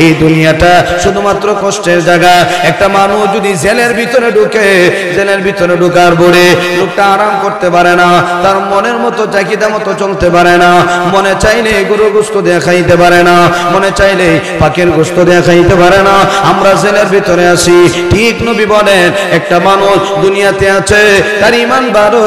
এই দুনিয়াটা শুধুমাত্র কষ্টের জায়গা। একটা মানুষ যদি জেলের ভিতরে ঢুকে, জেলের ভিতরে ঢুকার পরে লোকটা আরাম করতে পারে না, তার মনের মতো চাহিদা মতো চলতে পারে না, মনে চাইলে গরুর গোশত দিয়ে খাইতে পারে না, মনে চাইলে পাখির গোশত দিয়ে খাইতে পারে না। আমরা জেলের ভিতরে আছি। ঠিক নবী বলেন, একটা মানুষ দুনিয়াতে আছে, তার ঈমান ভালো,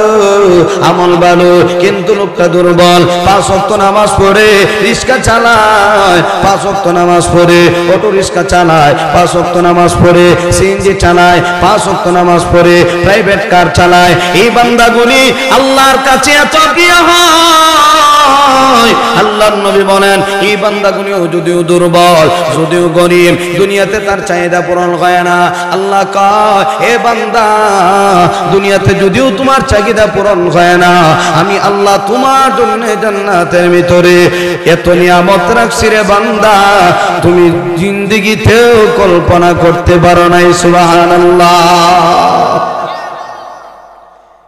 আমল ভালো, কিন্তু লোকটা দুর্বল। 5 ওয়াক্ত নামাজ পড়ে, রিক্সা চালায়, 5 ওয়াক্ত নামাজ পড়ে, অটো রিক্সা চালায়, 5 ওয়াক্ত নামাজ পড়ে, সিএনজি চালায়, 5 ওয়াক্ত নামাজ পড়ে, প্রাইভেট কার চালায়। এই বান্দাগুলি আল্লাহর কাছে এত প্রিয় হয়। আল্লাহর নবী বলেন, এই বান্দাগুলিও যদিও দুর্বল, যদিও গরিব, দুনিয়াতে তার চাহিদা পূরণ হয় না। আল্লাহ কয়, এ বান্দা, দুনিয়াতে যদিও তোমার চাহিদা পূরণ হয় না, আমি আল্লাহ তোমার জন্য জান্নাতের ভিতরে এত নিয়ামত রাখছি রে বান্দা, তুমি জিন্দেগিতেও কল্পনা করতে পারো নাই। সুবহানাল্লাহ।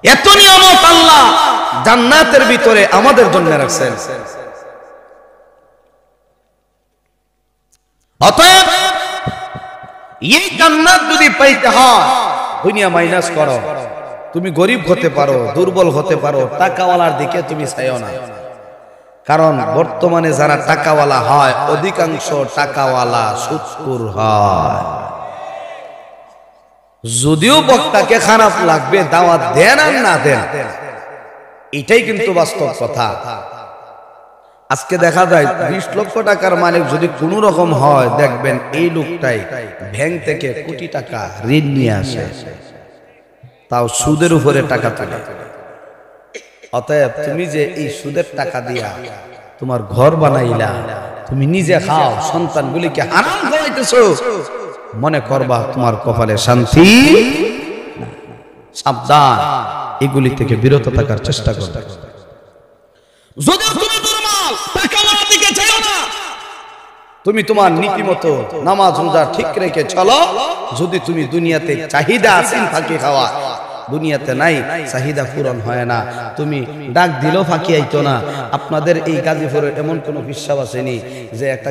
এত নিয়ামত আল্লাহ জান্নাতের ভিতরে আমাদের জন্য রাখছেন। অতএব এই জান্নাত যদি পাইতে হয়, দুনিয়া মাইনাস করো। তুমি গরিব হতে পারো, দুর্বল হতে পারো, টাকাওয়ালার দিকে তুমি চাইও না। কারণ বর্তমানে যারা টাকাওয়ালা হয়, অধিকাংশ টাকাওয়ালা সুদখোর হয়। যদিও বক্তাকে খারাপ লাগবে, দাওয়াত দেন আর না দেন, এটাই কিন্তু বাস্তব কথা। আজকে দেখা যায় 20 লক্ষ টাকার মালিক যদি কোন রকম হয়, দেখবেন এই লোকটাই ব্যাংক থেকে কোটি টাকা ঋণ নিয়ে আসে, তাও সুদের উপরে টাকা তোলে। অতএব তুমি যে এই সুদের টাকা দিয়া তোমার ঘর বানাইলা, তুমি নিজে খাও, সন্তানগুলিকে হারাম খাওয়াইতেছো, মনে করবা তোমার কপালে শান্তি। সাবধান, এগুলি থেকে বিরত থাকার চেষ্টা করো। যদি তুমি দুর্বল, টাকাওয়ালার দিকে চাইও না। তুমি তোমার নীতিমতো নামাজ রোজা ঠিক রেখে চলো। যদি তুমি দুনিয়াতে চাহিদা আসেন ফাঁকি খাওয়া, দুনিয়াতে নাই, চাহিদা পূরণ হয় না, তুমি ডাক দিলেও ফাঁকি আইতো না। আপনাদের এই গাজীপুরের এমন কোনো বিশ্বাস আসেনি যে একটা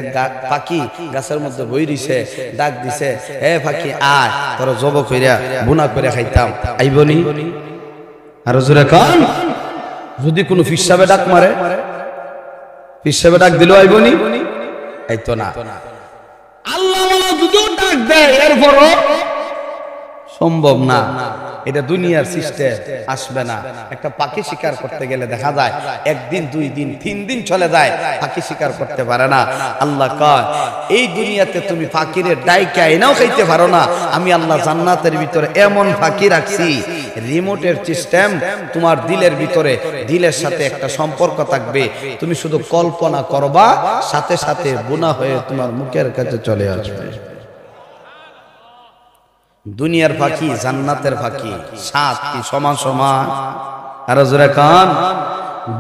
পাখি গাছের মধ্যে বই দিছে, ডাক দিছে, এ পাখি আয়, তোর জব কইরা বুনা করে খাইতাম, আইবনি? আর জোরে কান, যদি কোনো ফিসাবে ডাক মারে, ফিসাবে ডাক দিলেও আইবনি? আইতো না। আল্লাহ যদিও ডাক দেয়, এরপরও সম্ভব না। এটা দুনিয়ার সিস্টেম, আসবে না। একটা পাখি শিকার করতে গেলে দেখা যায় 1 দিন 2 দিন 3 দিন চলে যায়, পাখি শিকার করতে পারে না। আল্লাহ কয়, এই দুনিয়াতে তুমি পাখিরে ডাইকা এনাও খাইতে পারো না, আমি আল্লাহ জান্নাতের ভিতরে এমন পাখি রাখছি, রিমোটের সিস্টেম তোমার দিলের ভিতরে, দিলের সাথে একটা সম্পর্ক থাকবে, তুমি শুধু কল্পনা করবা, সাথে সাথে বুনা হয়ে তোমার মুখের কাছে চলে আসবে। দুনিয়ার ফাঁকি জান্নাতের ফাঁকি, সাত কি সমান সমান? আর জোরে কান।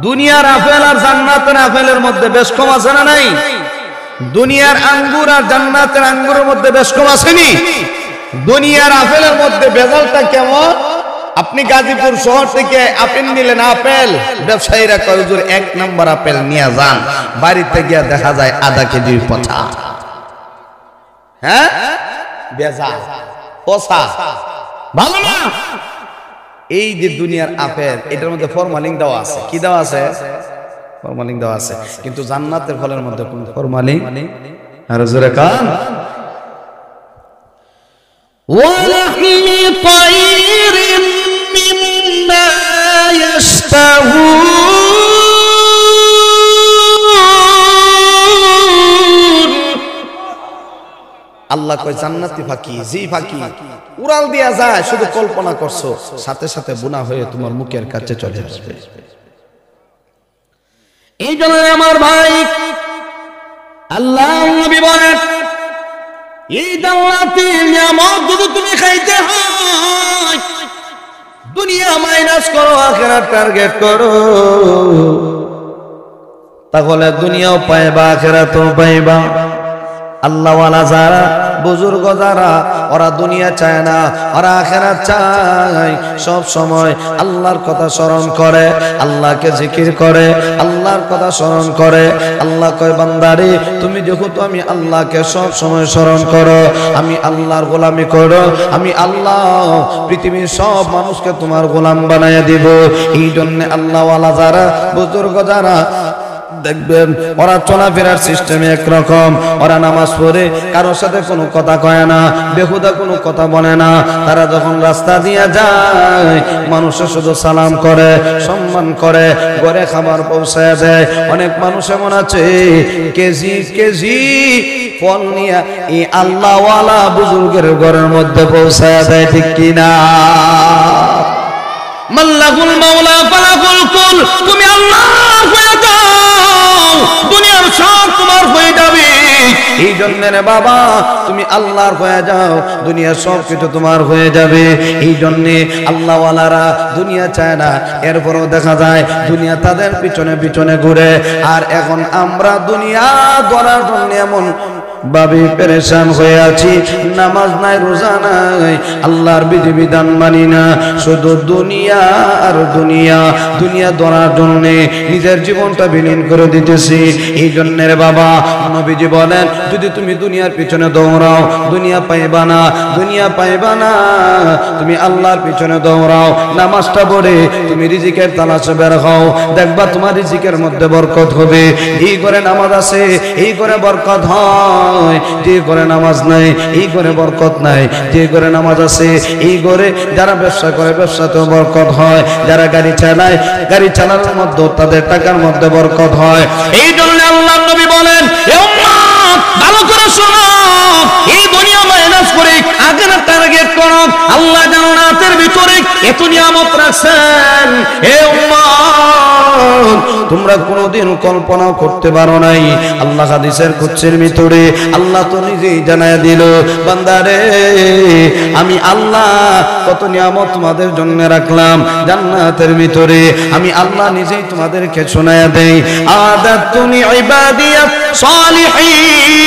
দুনিয়ার আপেল আর জান্নাতের আপেলের মধ্যে বেশ কম আছে না নাই? দুনিয়ার আঙ্গুর আর জান্নাতের আঙ্গুরের মধ্যে বেশ কম আসেনি? দুনিয়ার আপেলের মধ্যে ভেজালটা কেমন? আপনি গাজীপুর শহর থেকে আপেল নিলেন, আপেল ব্যবসায়ীরা কয় হুজুর 1 নাম্বার আপেল নিয়ে যান, বাড়িতে গিয়ে দেখা যায় আধা কেজি পচা। হ্যাঁ, ভেজাল, পচা, ভালো না। এই যে দুনিয়ার আপেল, এটার মধ্যে ফরমালিন দেওয়া আছে। কি দেওয়া আছে? ফরমালিন দেওয়া আছে। কিন্তু জান্নাতের ফলের মধ্যে কোন ফরমালিন? আর জোরে কান। ওয়ালাহমি তায়রিন মিম্মা ইয়াশতাহুন। আল্লাহ কয় জান্নাতি ফাঁকি, জি ফাঁকি উড়াল দিয়া যায়, শুধু কল্পনা করছো, সাথে সাথে বুনা হয়ে তোমার মুখের কাছে চলে আসবে। এই জন্য আমার ভাই, আল্লাহ নবী বলেন এই জান্নাতি নিয়ামত যদি তুমি খাইতে হয়, দুনিয়া মাইনাস করো, আখিরাত টার্গেট করো, তাহলে দুনিয়াও পাইবা, আখিরাতও পাইবা। আল্লাহ ওয়ালা যারা, বুজুর্গ যারা, ওরা দুনিয়া চায় না, ওরা আখিরাত চায়। সব সময় আল্লাহর কথা স্মরণ করে, আল্লাহকে জিকির করে, আল্লাহর কথা স্মরণ করে। আল্লাহ কয় বান্দারে তুমি যেহেতু আমি আল্লাহকে সব সময় স্মরণ করো, আমি আল্লাহর গোলামি করো, আমি আল্লাহ পৃথিবীর সব মানুষকে তোমার গোলাম বানায় দিব। এই জন্য আল্লাহ ওয়ালা যারা, বুজুর্গ যারা দেখবেন ওরা চলাফেরার সিস্টেমে একরকম, ওরা নামাজ পড়ে কারোর সাথে কোনো কথা কয় না, বেহুদা কোনো কথা বলে না। তারা যখন রাস্তা দিয়ে যায় মানুষের শুধু সালাম করে, সম্মান করে, ঘরে খাবার পৌঁছায় দেয়। অনেক মানুষ এমন আছে কেজি কেজি ফল নিয়ে এই আল্লাহওয়ালা বুজুর্গের ঘরের মধ্যে পৌঁছায় দেয়, ঠিক কিনা? মাল্লাহুল মাওলা ফালাহুল কুল, তুমি আল্লাহ হয়ে যাও, দুনিয়ার সব তোমার হয়ে যাবে। এই জন্য রে বাবা, তুমি আল্লাহর হয়ে যাও, দুনিয়ার সব কিছু তোমার হয়ে যাবে। এই জন্য আল্লাহ ওয়ালারা দুনিয়া চায় না, এরপরও দেখা যায় দুনিয়া তাদের পিছনে পিছনে ঘুরে। আর এখন আমরা দুনিয়া ধরার জন্য এমন ভাবে পেরেশান হয়ে আছি, নামাজ নাই, রোজা নাই, আল্লাহর বিধিবিধান মানি না, শুধু দুনিয়া আর দুনিয়া, দুনিয়া ধরার জন্য নিজের জীবনটা বিলীন করে দিতেছি। এই জন্য রে বাবা নবীজি বলেন যদি তুমি দুনিয়ার পিছনে দৌড়াও দুনিয়া পাইবা না, দুনিয়া পাইবা না, তুমি আল্লাহর পিছনে দৌড়াও, নামাজটা পড়ে তুমি রিজিকের তালাশে বের হও, দেখবা তোমার রিজিকের মধ্যে বরকত হবে। এই করে নামাজ আছে, এই করে বরকত হয়। যে করে নামাজ নাই, এই করে বরকত নাই। যে করে নামাজ আছে, এই করে যারা ব্যবসা করে ব্যবসাতেও বরকত হয়, যারা গাড়ি চালায় গাড়ি চালানোর মধ্যে তাদের টাকার মধ্যে বরকত হয়। এই জন্য আল্লাহর নবী বলেন এ উম্মত ভালো করে শোনো, এই দুনিয়া মাইনাস করে আখিরাত টার্গেট করো। আল্লাহ জান্নাতের ভিতরে এত নিয়ামত রাখছেন, এ উম্মত তোমরা কোনোদিন কল্পনা করতে পারো নাই। আল্লাহ হাদিসের কুদসির ভিতরে আল্লাহ তো নিজেই জানায় দিল, বান্দারে আমি আল্লাহ কত নিয়ামত তোমাদের জন্য রাখলাম জান্নাতের ভিতরে, আমি আল্লাহ নিজেই তোমাদেরকে শোনায়া দেই। আদাতুনি ইবাদিয়াস সালিহিন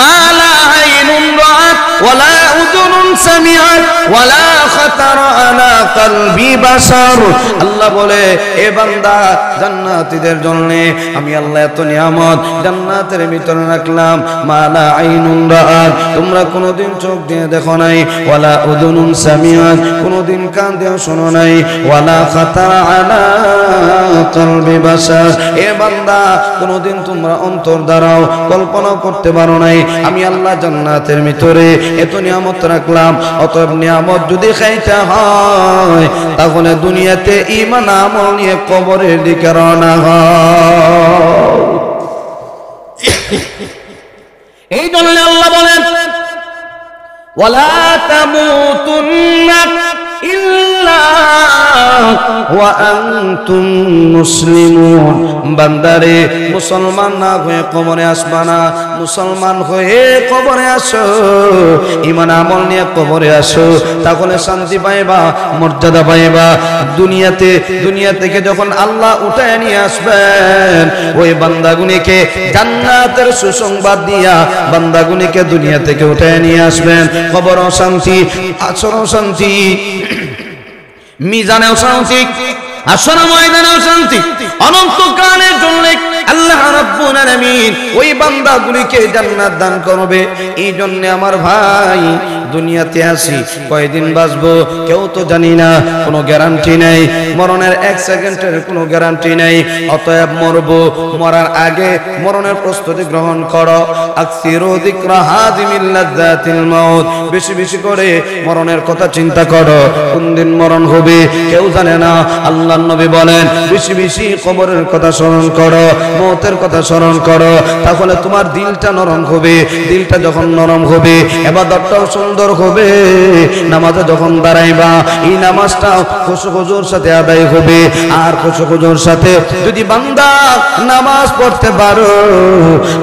মা লা আইনুন রাআত ওয়ালা উযুনুন সামিআত ওয়ালা খাতারা আলা কলবি বাশার। আল্লাহ বলে এ বান্দা জান্নাতীদের জন্য আমি আল্লাহ এত নিয়ামত জান্নাতের ভিতরে রাখলাম, মা লা আইনুন রাআত তোমরা কোনোদিন চোখ দিয়ে দেখো নাই, ওয়ালা উযুনুন সামিআত কোনোদিন কান দিয়ে শোনো নাই, ওয়ালা খাতারা আলা কলবি বাশার এ বান্দা কোনোদিন তোমরা অন্তর দ্বারাও কল্পনা করতে পারো নাই আমি আল্লাহ জান্নাতের ভিতরে এত নিয়ামত রাখলাম। অতএব নিয়ামত যদি খাইতে হয় তাহলে দুনিয়াতে ঈমান আমল নিয়ে কবরের দিকে রওনা হও। এই জন্য আল্লাহ বলেন ওয়ালা তামুতুন্না ইল্লা ওয়া আনতুম মুসলিমুন। বান্দারে মুসলমান না হয়ে কবরে আসবা না, মুসলমান হয়ে কবরে আসো, ঈমান আমল নিয়ে কবরে আসো, তাহলে শান্তি পাইবা, মর্যাদা পাইবা। দুনিয়া থেকে যখন আল্লাহ উঠায় নিয়ে আসবেন, ওই বান্দাগুনিকে জান্নাতের সুসংবাদ দিয়া বান্দাগুনিকে দুনিয়া থেকে উঠায় নিয়ে আসবেন। কবরও শান্তি, আসরও শান্তি, মিজানেও শান্তি, আসর ময়দানেও শান্তি, অনন্তকালের জন্য আল্লাহ রাব্বুল আলামিন ওই বান্দাগুলিকে জান্নাত দান করবে। এই জন্য আমার ভাই, দুনিয়াতে আসি কয়দিন বাঁচবো কেউ তো জানি না, কোনো গ্যারান্টি নেই, মরণের 1 সেকেন্ডের কোনো গ্যারান্টি নেই। অতএব মরবো, মরার আগে মরণের প্রস্তুতি গ্রহণ করো। আকসিরু যিকরা হাদিমিল লাযাতিল মাউত, বেশি বেশি করে মরণের কথা চিন্তা করো। কোন দিন মরণ হবে কেউ জানে না। আল্লাহর নবী বলেন, বেশি বেশি কবরের কথা স্মরণ করো, মওতের কথা স্মরণ করো, তাহলে তোমার দিলটা নরম হবে। দিলটা যখন নরম হবে, ইবাদতটাও সুন্দর হবে। নামাজে যখন দাঁড়াইবা, এই নামাজটাও খুশুখুজুর সাথে আদায় হবে। আর খুশুখুজুর সাথে যদি বান্দা নামাজ পড়তে পারো,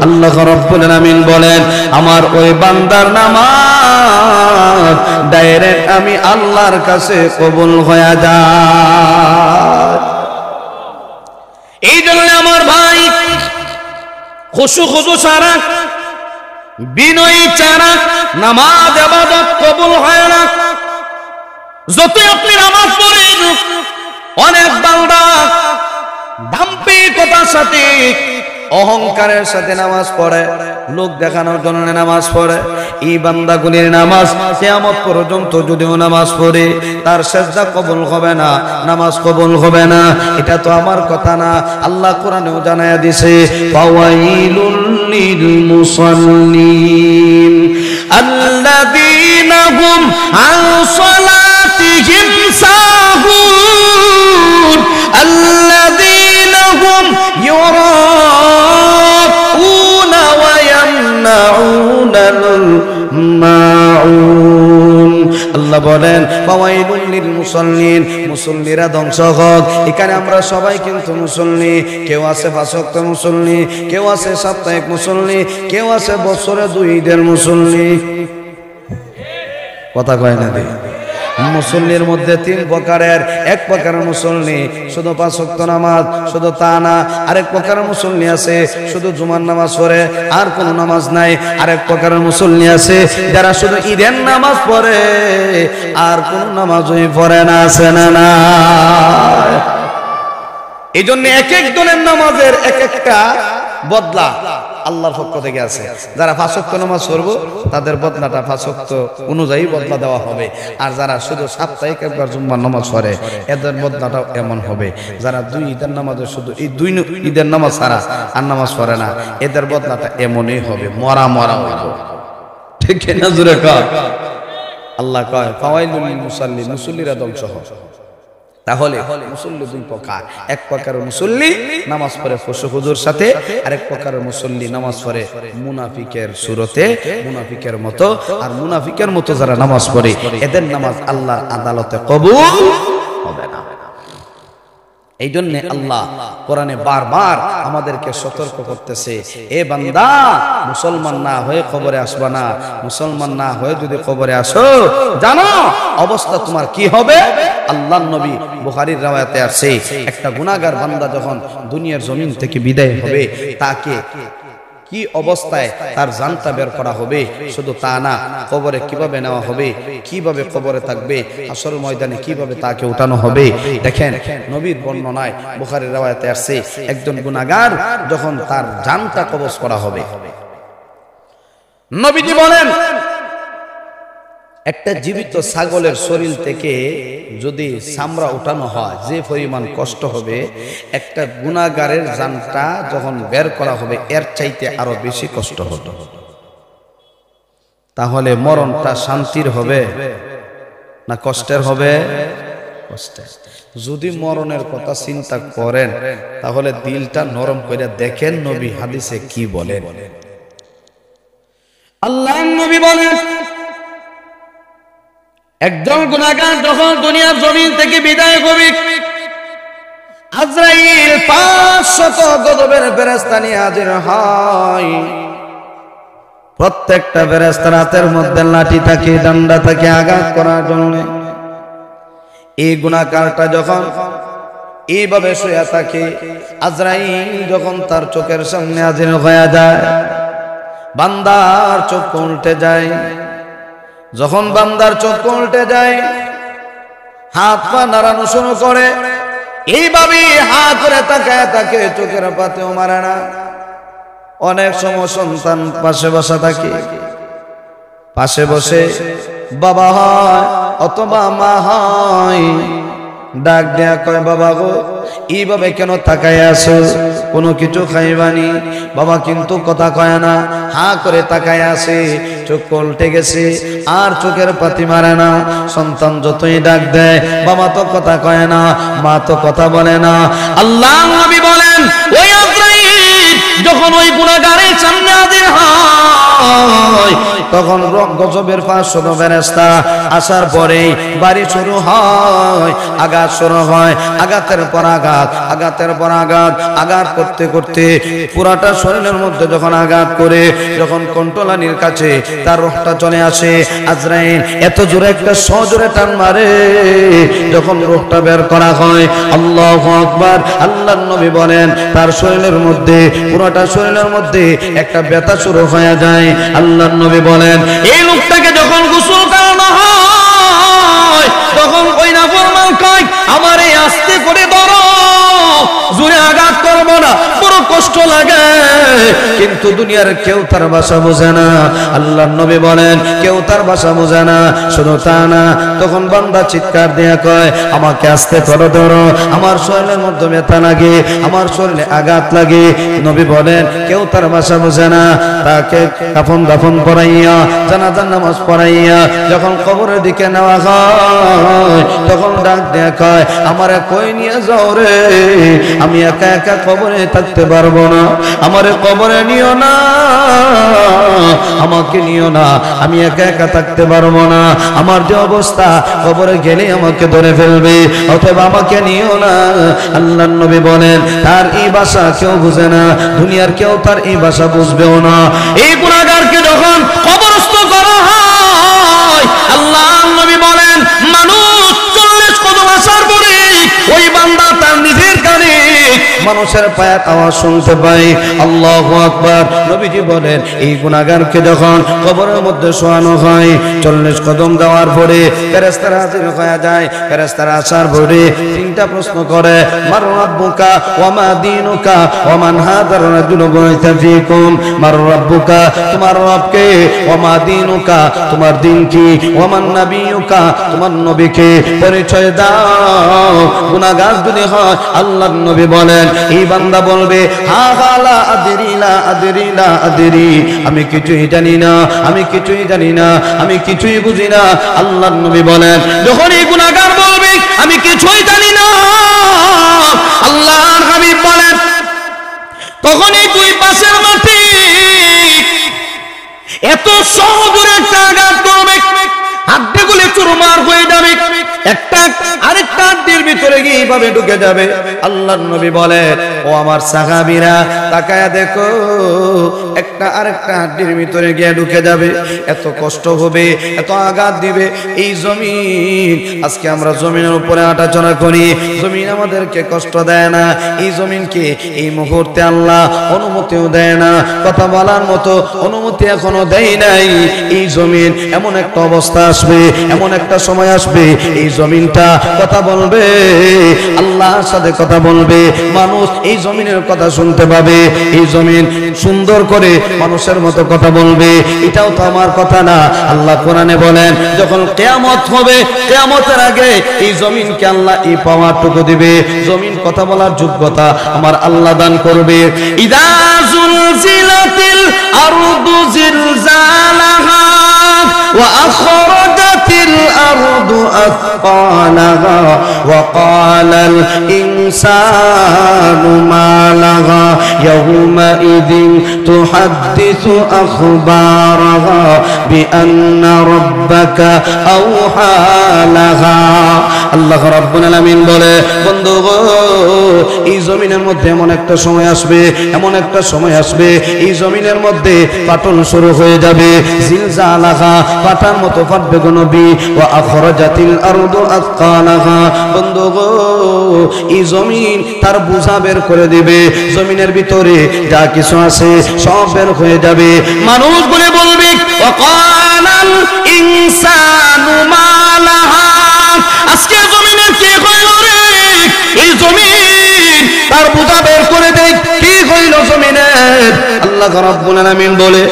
আল্লাহ রাব্বুল আলামিন বলেন, আমার ওই বান্দার নামাজ ডাইরেক্ট আমি আল্লাহর কাছে কবুল হয়ে যায়। এই জন্য আমার ভাই, খুশুখুজু ছাড়া, বিনয়ী ছাড়া নামাজ ইবাদত কবুল হয় না। যতই আপনি নামাজ পড়েন, অনেক বান্দা দাম্ভিকতার সাথে, অহংকারের সাথে নামাজ পড়ে, লোক দেখানোর জন্য নামাজ পড়ে। এই বান্দাগুলির নামাজ কিয়ামত পর্যন্ত যদিও নামাজ পড়ে, তার সিজদা কবুল হবে না, নামাজ কবুল হবে না। এটা তো আমার কথা না, আল্লাহ কোরআনেও জানায়া দিয়েছে, ফাওয়াইলুল লিল মুসাল্লিন আল্লাযীনা হুম আন সালাতিহিম সাহুন আল্লাযীনা হুম ইউরাউনা ওয়া ইয়ামনাউনাল মাউন। আল্লাহ বলেন, ফাওয়াইলুল লিল মুসাল্লিন, মুসল্লিরা ধ্বংস হোক। এখানে আমরা সবাই কিন্তু মুসল্লি। কেউ আছে 5 ওয়াক্ত মুসল্লি, কেউ আছে সাপ্তাহিক মুসল্লি, কেউ আছে বছরে 2 ঈদের মুসল্লি। কথা কয় না দি? মুসল্লির মধ্যে 3 প্রকারের। এক প্রকারের মুসল্লি শুধু 5 ওয়াক্ত নামাজ, শুধু তা না, আরেক প্রকারের মুসল্লি আছে শুধু জুমার নামাজ পড়ে আর কোনো নামাজ নাই। আরেক প্রকারের মুসল্লি আছে যারা শুধু ঈদের নামাজ পড়ে আর কোনো নামাজই পড়ে না, আছে না না? এই জন্য এক এক জনের নামাজের এক একটা বদলা আল্লাহর পক্ষ থেকে আছে। যারা 5 ওয়াক্ত নামাজ পড়বো তাদের বদলাটা 5 ওয়াক্ত অনুযায়ী বদলা দেওয়া হবে। আর যারা শুধু সাপ্তাহিক একবার জুম্মার নামাজ পড়ে, এদের বদলাটাও এমন হবে। যারা 2 ঈদের নামাজে শুধু এই 2 ঈদের নামাজ ছাড়া আর নামাজ পড়ে না, এদের বদলাটা এমনই হবে, মরা মরা হবে। ঠিক না? জোরে কর। আল্লাহ কয়, ফাওয়াইলুল লিল মুসাল্লিন, মুসল্লিরা ধ্বংস হোক। তাহলে মুসল্লি 2 প্রকার। এক প্রকারের মুসল্লি নামাজ পড়ে খুশুখুজুর সাথে, আরেক প্রকারের মুসল্লি নামাজ পড়ে মুনাফিকের সুরতে, মুনাফিকের মতো। আর মুনাফিকের মতো যারা নামাজ পড়ে, এদের নামাজ আল্লাহর আদালতে কবুল হবে না। এই জন্য আল্লাহ কোরআনে বারবার আমাদেরকে সতর্ক করতেছে, এ বান্দা, মুসলমান না হয়ে কবরে আসবা না। মুসলমান না হয়ে যদি কবরে আসো, জানো অবস্থা তোমার কি হবে। আল্লাহর নবী বুখারীর riwayate আছে, একটা গুনাহগার বান্দা যখন দুনিয়ার জমিন থেকে বিদায় হবে, তাকে কি অবস্থায় তার জানটা বের করা হবে। শুধু তা না, কবরে কিভাবে নেওয়া হবে, কিভাবে কবরে থাকবে, আসর ময়দানে কিভাবে তাকে উঠানো হবে। দেখেন, নবীর বর্ণনায় বুখারীর riwayate আছে, একজন গুনাহগার যখন তার জানটা কবজ করা হবে, নবীজি বলেন, একটা জীবিত ছাগলের শরীর থেকে যদি চামড়া উঠানো হয়, যে পরিমাণ কষ্ট হবে, একটা গুনাহগারের জানটা যখন বের করা হবে এর চাইতে আরো বেশি কষ্ট হবে। তাহলে মরণটা শান্তির হবে না কষ্টের হবে? কষ্টের। যদি মরণের কথা চিন্তা করেন, তাহলে দিলটা নরম করে দেখেন নবী হাদিসে কি বলেন। আল্লাহর নবী বলেন, একজন গুনাহগার যখন দুনিয়ার জমিন থেকে বিদায় হবে, আজরাইল 500 গজবের ফেরেশতা নিয়ে হাজির হয়। প্রত্যেকটা ফেরেশতার হাতের মধ্যে লাঠি থাকে, ডান্ডা থাকে আঘাত করার জন্য। এই গুনাহগারটা যখন এইভাবে শুয়ে থাকে, আজরাইল যখন তার চোখের সামনে হাজির হয়ে যায়, বান্দার চোখ উল্টে যায়। যখন বান্দার চোখ উল্টে যায়, হাত পা নাড়ানো শুরু করে। এইভাবে হাত করে তাকায় তাকে, চোখের পাতেও মারে না। অনেক সময় সন্তান পাশে বসা থাকে, পাশে বসে বাবা হয় অথবা মা হয়, ডাক দেয়া কয়, বাবা গো এইভাবে কেন তাকায় আছো, কোনো কিছু খাইবানি? বাবা কিন্তু কথা কয় না, হা করে তাকায় আছে, চোখ উল্টে গেছে, আর চোখের পাতি মারে না। সন্তান যতই ডাক দেয়, বাবা তো কথা কয় না, মা তো কথা বলে না। আল্লাহ নবী বলেন, ওই আজরাইল যখন ওই গুনাহগারের সামনে হাজির হয়, তখন গজবের 500 ফেরেশতা আসার পরেই বাড়ি শুরু হয়, আঘাত শুরু হয়, আঘাতের পর আঘাত, আঘাতের পর আঘাত, আঘাত করতে করতে পুরাটা শরীরের মধ্যে যখন আঘাত করে, যখন কণ্ঠলানির কাছে তার রূহটা চলে আসে, আজরাইল এত জোরে একটা সজোরে টান মারে, যখন রূহটা বের করা হয়, আল্লাহু আকবার, আল্লাহর নবী বলেন তার শরীরের মধ্যে, পুরাটা শরীরের মধ্যে একটা ব্যথা শুরু হয়ে যায়। আল্লাহর নবী বলেন, এই লোকটাকে যখন গোসল করানো হয়, তখন ওই নাফরমান কয়, আমারে আস্তে করে ধরো, জোরে আঘাত করবো না, বড় কষ্ট লাগে। কিন্তু দুনিয়ার কেউ তার ভাষা বোঝে না। আল্লাহর নবী বলেন, কেউ তার ভাষা বোঝে না। শুধু তা না, তখন বান্দা চিৎকার দিয়ে কয়, আমাকে আস্তে করে ধরো, আমার শরীরের মধ্যে ব্যথা লাগে, আমার শরীরে আঘাত লাগে। নবী বলেন, কেউ তার ভাষা বোঝে না। তাকে কাফন দাফন করাইয়া, জানাজার নামাজ পড়াইয়া যখন কবরের দিকে নেওয়া হয়, তখন ডাক দিয়ে কয়, আমারে কই নিয়ে যাও রে, আমি একা একা কবরে থাকতে পারবো না, আমারে কবরে নিও না, আমাকে নিও না, আমি একা একা থাকতে পারবো না, আমার যে অবস্থা, কবরে গেলে আমাকে ধরে ফেলবে, অতএব আমাকে নিও না। আল্লাহর নবী বলেন, তার এই ভাষা কেউ বুঝে না, দুনিয়ার কেউ তার এই ভাষা বুঝবেও না। এই গুনাহগারকে যখন কবরস্থ করা হয়, আল্লাহর নবী বলেন, মানুষ 40 কদম আসার পরে ওই বান্দা তার নিজের কানে মানুষের পায়ের আওয়াজ শুনতে পাই। আল্লাহু আকবার। নবীজি বলেন, এই গুনাহগারকে যখন কবরের মধ্যে শোয়ানো হয়, 40 কদম দেওয়ার পরে ফেরেশতারা হাজির হয়ে যায়। ফেরেশতারা আসার পরে 3টা প্রশ্ন করে, মার রাব্বুকা ওয়া মা দীনুকা ওয়া মান হাদার রাজুলু বুইতা ফীকুম। মার রাব্বুকা, তোমার রব কে, ওয়া মা দীনুকা, তোমার দিন কি, ওয়া মান নাবিয়ুকা, তোমার নবীকে পরিচয় দাও। গুনাহগার যদি হয়, আল্লাহর নবী বলেন, এই বান্দা বলবে, হা হা লা আদরি লা আদরি লা আদরি, আমি কিছুই জানি না, আমি কিছুই জানি না, আমি কিছুই বুঝি না। আল্লাহর নবী বলেন, যখন এই গুনাহগার বলবে আমি কিছুই জানি না, আল্লাহর হাবিব বলেন, তখন এই দুই পাশের মাটি এত সহজে একটা আঘাত করবে, হাড্ডিগুলি চুরমার হয়ে যাবে, একটা আরেকটা হাড্ডির ভিতরে গিয়ে এইভাবে ঢুকে যাবে। আল্লাহর নবী বলেন, ও আমার সাহাবীরা, তাকায়া দেখো, একটা আরেকটা হাড্ডির ভিতরে গিয়ে ঢুকে যাবে, এত কষ্ট হবে, এত আঘাত দিবে। এই জমিন, আজকে আমরা জমিনের উপরে হাঁটাচলা করি, জমিন আমাদেরকে কষ্ট দেয় না। এই জমিনকে এই মুহূর্তে আল্লাহ অনুমতিও দেয় না, কথা বলার মতো অনুমতি এখনো দেয় নাই। এই জমিন এমন একটা অবস্থা আসবে, এমন একটা সময় আসবে, এই জমিনটা কথা বলবে, আল্লাহর সাথে কথা বলবে, মানুষ এই জমিনের কথা শুনতে পাবে। এই জমিন সুন্দর করে মানুষের মতো কথা বলবে। এটাও তো আমার কথা না। আল্লাহ কোরআনে বলেন, যখন কিয়ামত হবে, কিয়ামতের আগে এই জমিনকে আল্লাহ এই পাওয়ারটুকু দিবে, জমিন কথা বলার যোগ্যতা আমার আল্লাহ দান করবে। ইদা জুলজিলাতিল আরদু জিলজালাহা ওয়া আখরাজাত الأرض أثقالها وقال الإنسان ما لها يومئذ تحدث أخبارها بأن ربك أوحى لها আল্লাহ রাব্বুল আলামিন বলে বন্ধু গো এই জমিনের মধ্যে এমন একটা সময় আসবে এই জমিনের মধ্যে পাটন শুরু হয়ে যাবে জিলজালাহা পাটার মতো ফাটবে গো নবী ওয়া আখরাজাতিল আরদু আথকালাহা বন্ধু গো এই জমিন তার বোঝা বের করে দিবে জমিনের ভিতরে যা কিছু আছে সব বের হয়ে যাবে মানুষ বলে বলবে ওয়া কালাল ইনসানু মা লাহা আজকে জমিনে কে কইল রে এই জমিন তার বোঝা বের করে দেয় কি কইল জমিনের আল্লাহ রাব্বুল আলামিন বলে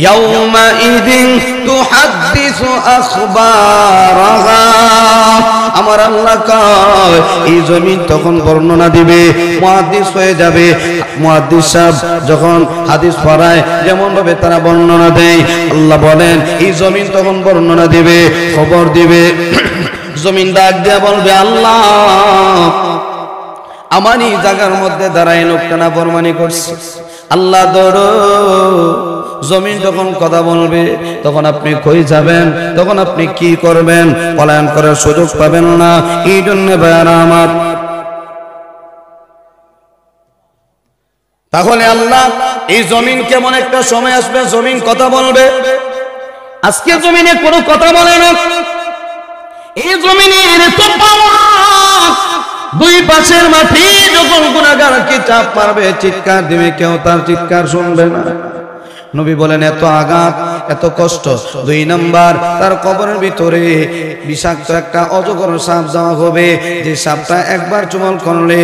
ইয়াউমাইদিন তুহাদ্দিসু আখবারাহা আমার আল্লাহ কয় এই জমিন তখন বর্ণনা দিবে মুহাদ্দিস হয়ে যাবে মুহাদ্দিস সাহেব যখন হাদিস পড়ায় যেমন ভাবে তারা বর্ণনা দেয় আল্লাহ বলেন এই জমিন তখন বর্ণনা দিবে খবর দিবে জমিন ডাক দিয়া বলবে আল্লাহ আমার এই জায়গার মধ্যে দাঁড়ায় লোকটা না ফরমানি করছে আল্লাহ ধরো জমিন যখন কথা বলবে তখন আপনি কই যাবেন তখন আপনি কি করবেন পলায়ন করার সুযোগ পাবেন না এই জন্য ভাইরা আমার তাহলে আল্লাহ এই জমিন কেমন একটা সময় আসবে জমিন কথা বলবে আজকে জমিনে কোনো কথা বলে না এই জমিনের তো পাওয়া দুই পাশের মাটি যখন গুনাহগারকে চাপ মারবে চিৎকার দিবে কেউ তার চিৎকার শুনবে না নবী বলেন এত আঘাত এত কষ্ট দুই নাম্বার তার কবরের ভিতরে বিষাক্ত একটা অজগর সাপ দেওয়া হবে যে সাপটা একবার চুমল করলে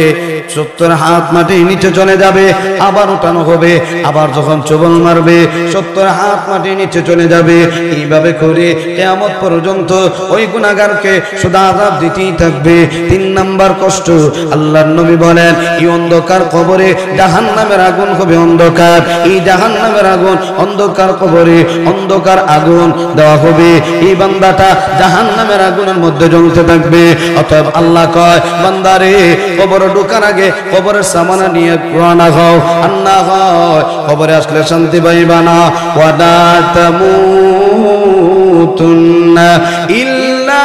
70 হাত মাটির নিচে চলে যাবে আবার উঠানো হবে আবার যখন চুমল মারবে 70 হাত মাটির নিচে চলে যাবে এইভাবে করে কিয়ামত পর্যন্ত ওই গুনাহগারকে শুধু আযাব দিতেই থাকবে তিন নাম্বার কষ্ট আল্লাহর নবী বলেন এই অন্ধকার কবরে জাহান্নামের আগুন হবে অন্ধকার এই জাহান্নামের আগুন অন্ধকার কবরে অন্ধকার আগুন দেওয়া হবে এই বান্দাটা জাহান্নামের আগুনের মধ্যে জ্বলতে থাকবে অতএব আল্লাহ কয় বান্দারে কবরে ঢোকার আগে কবরের সামানা নিয়ে রওনা হও আন্না হয় কবরে আসলে শান্তি পাইবা না ওয়াদা তামুতুন্না ইল্লা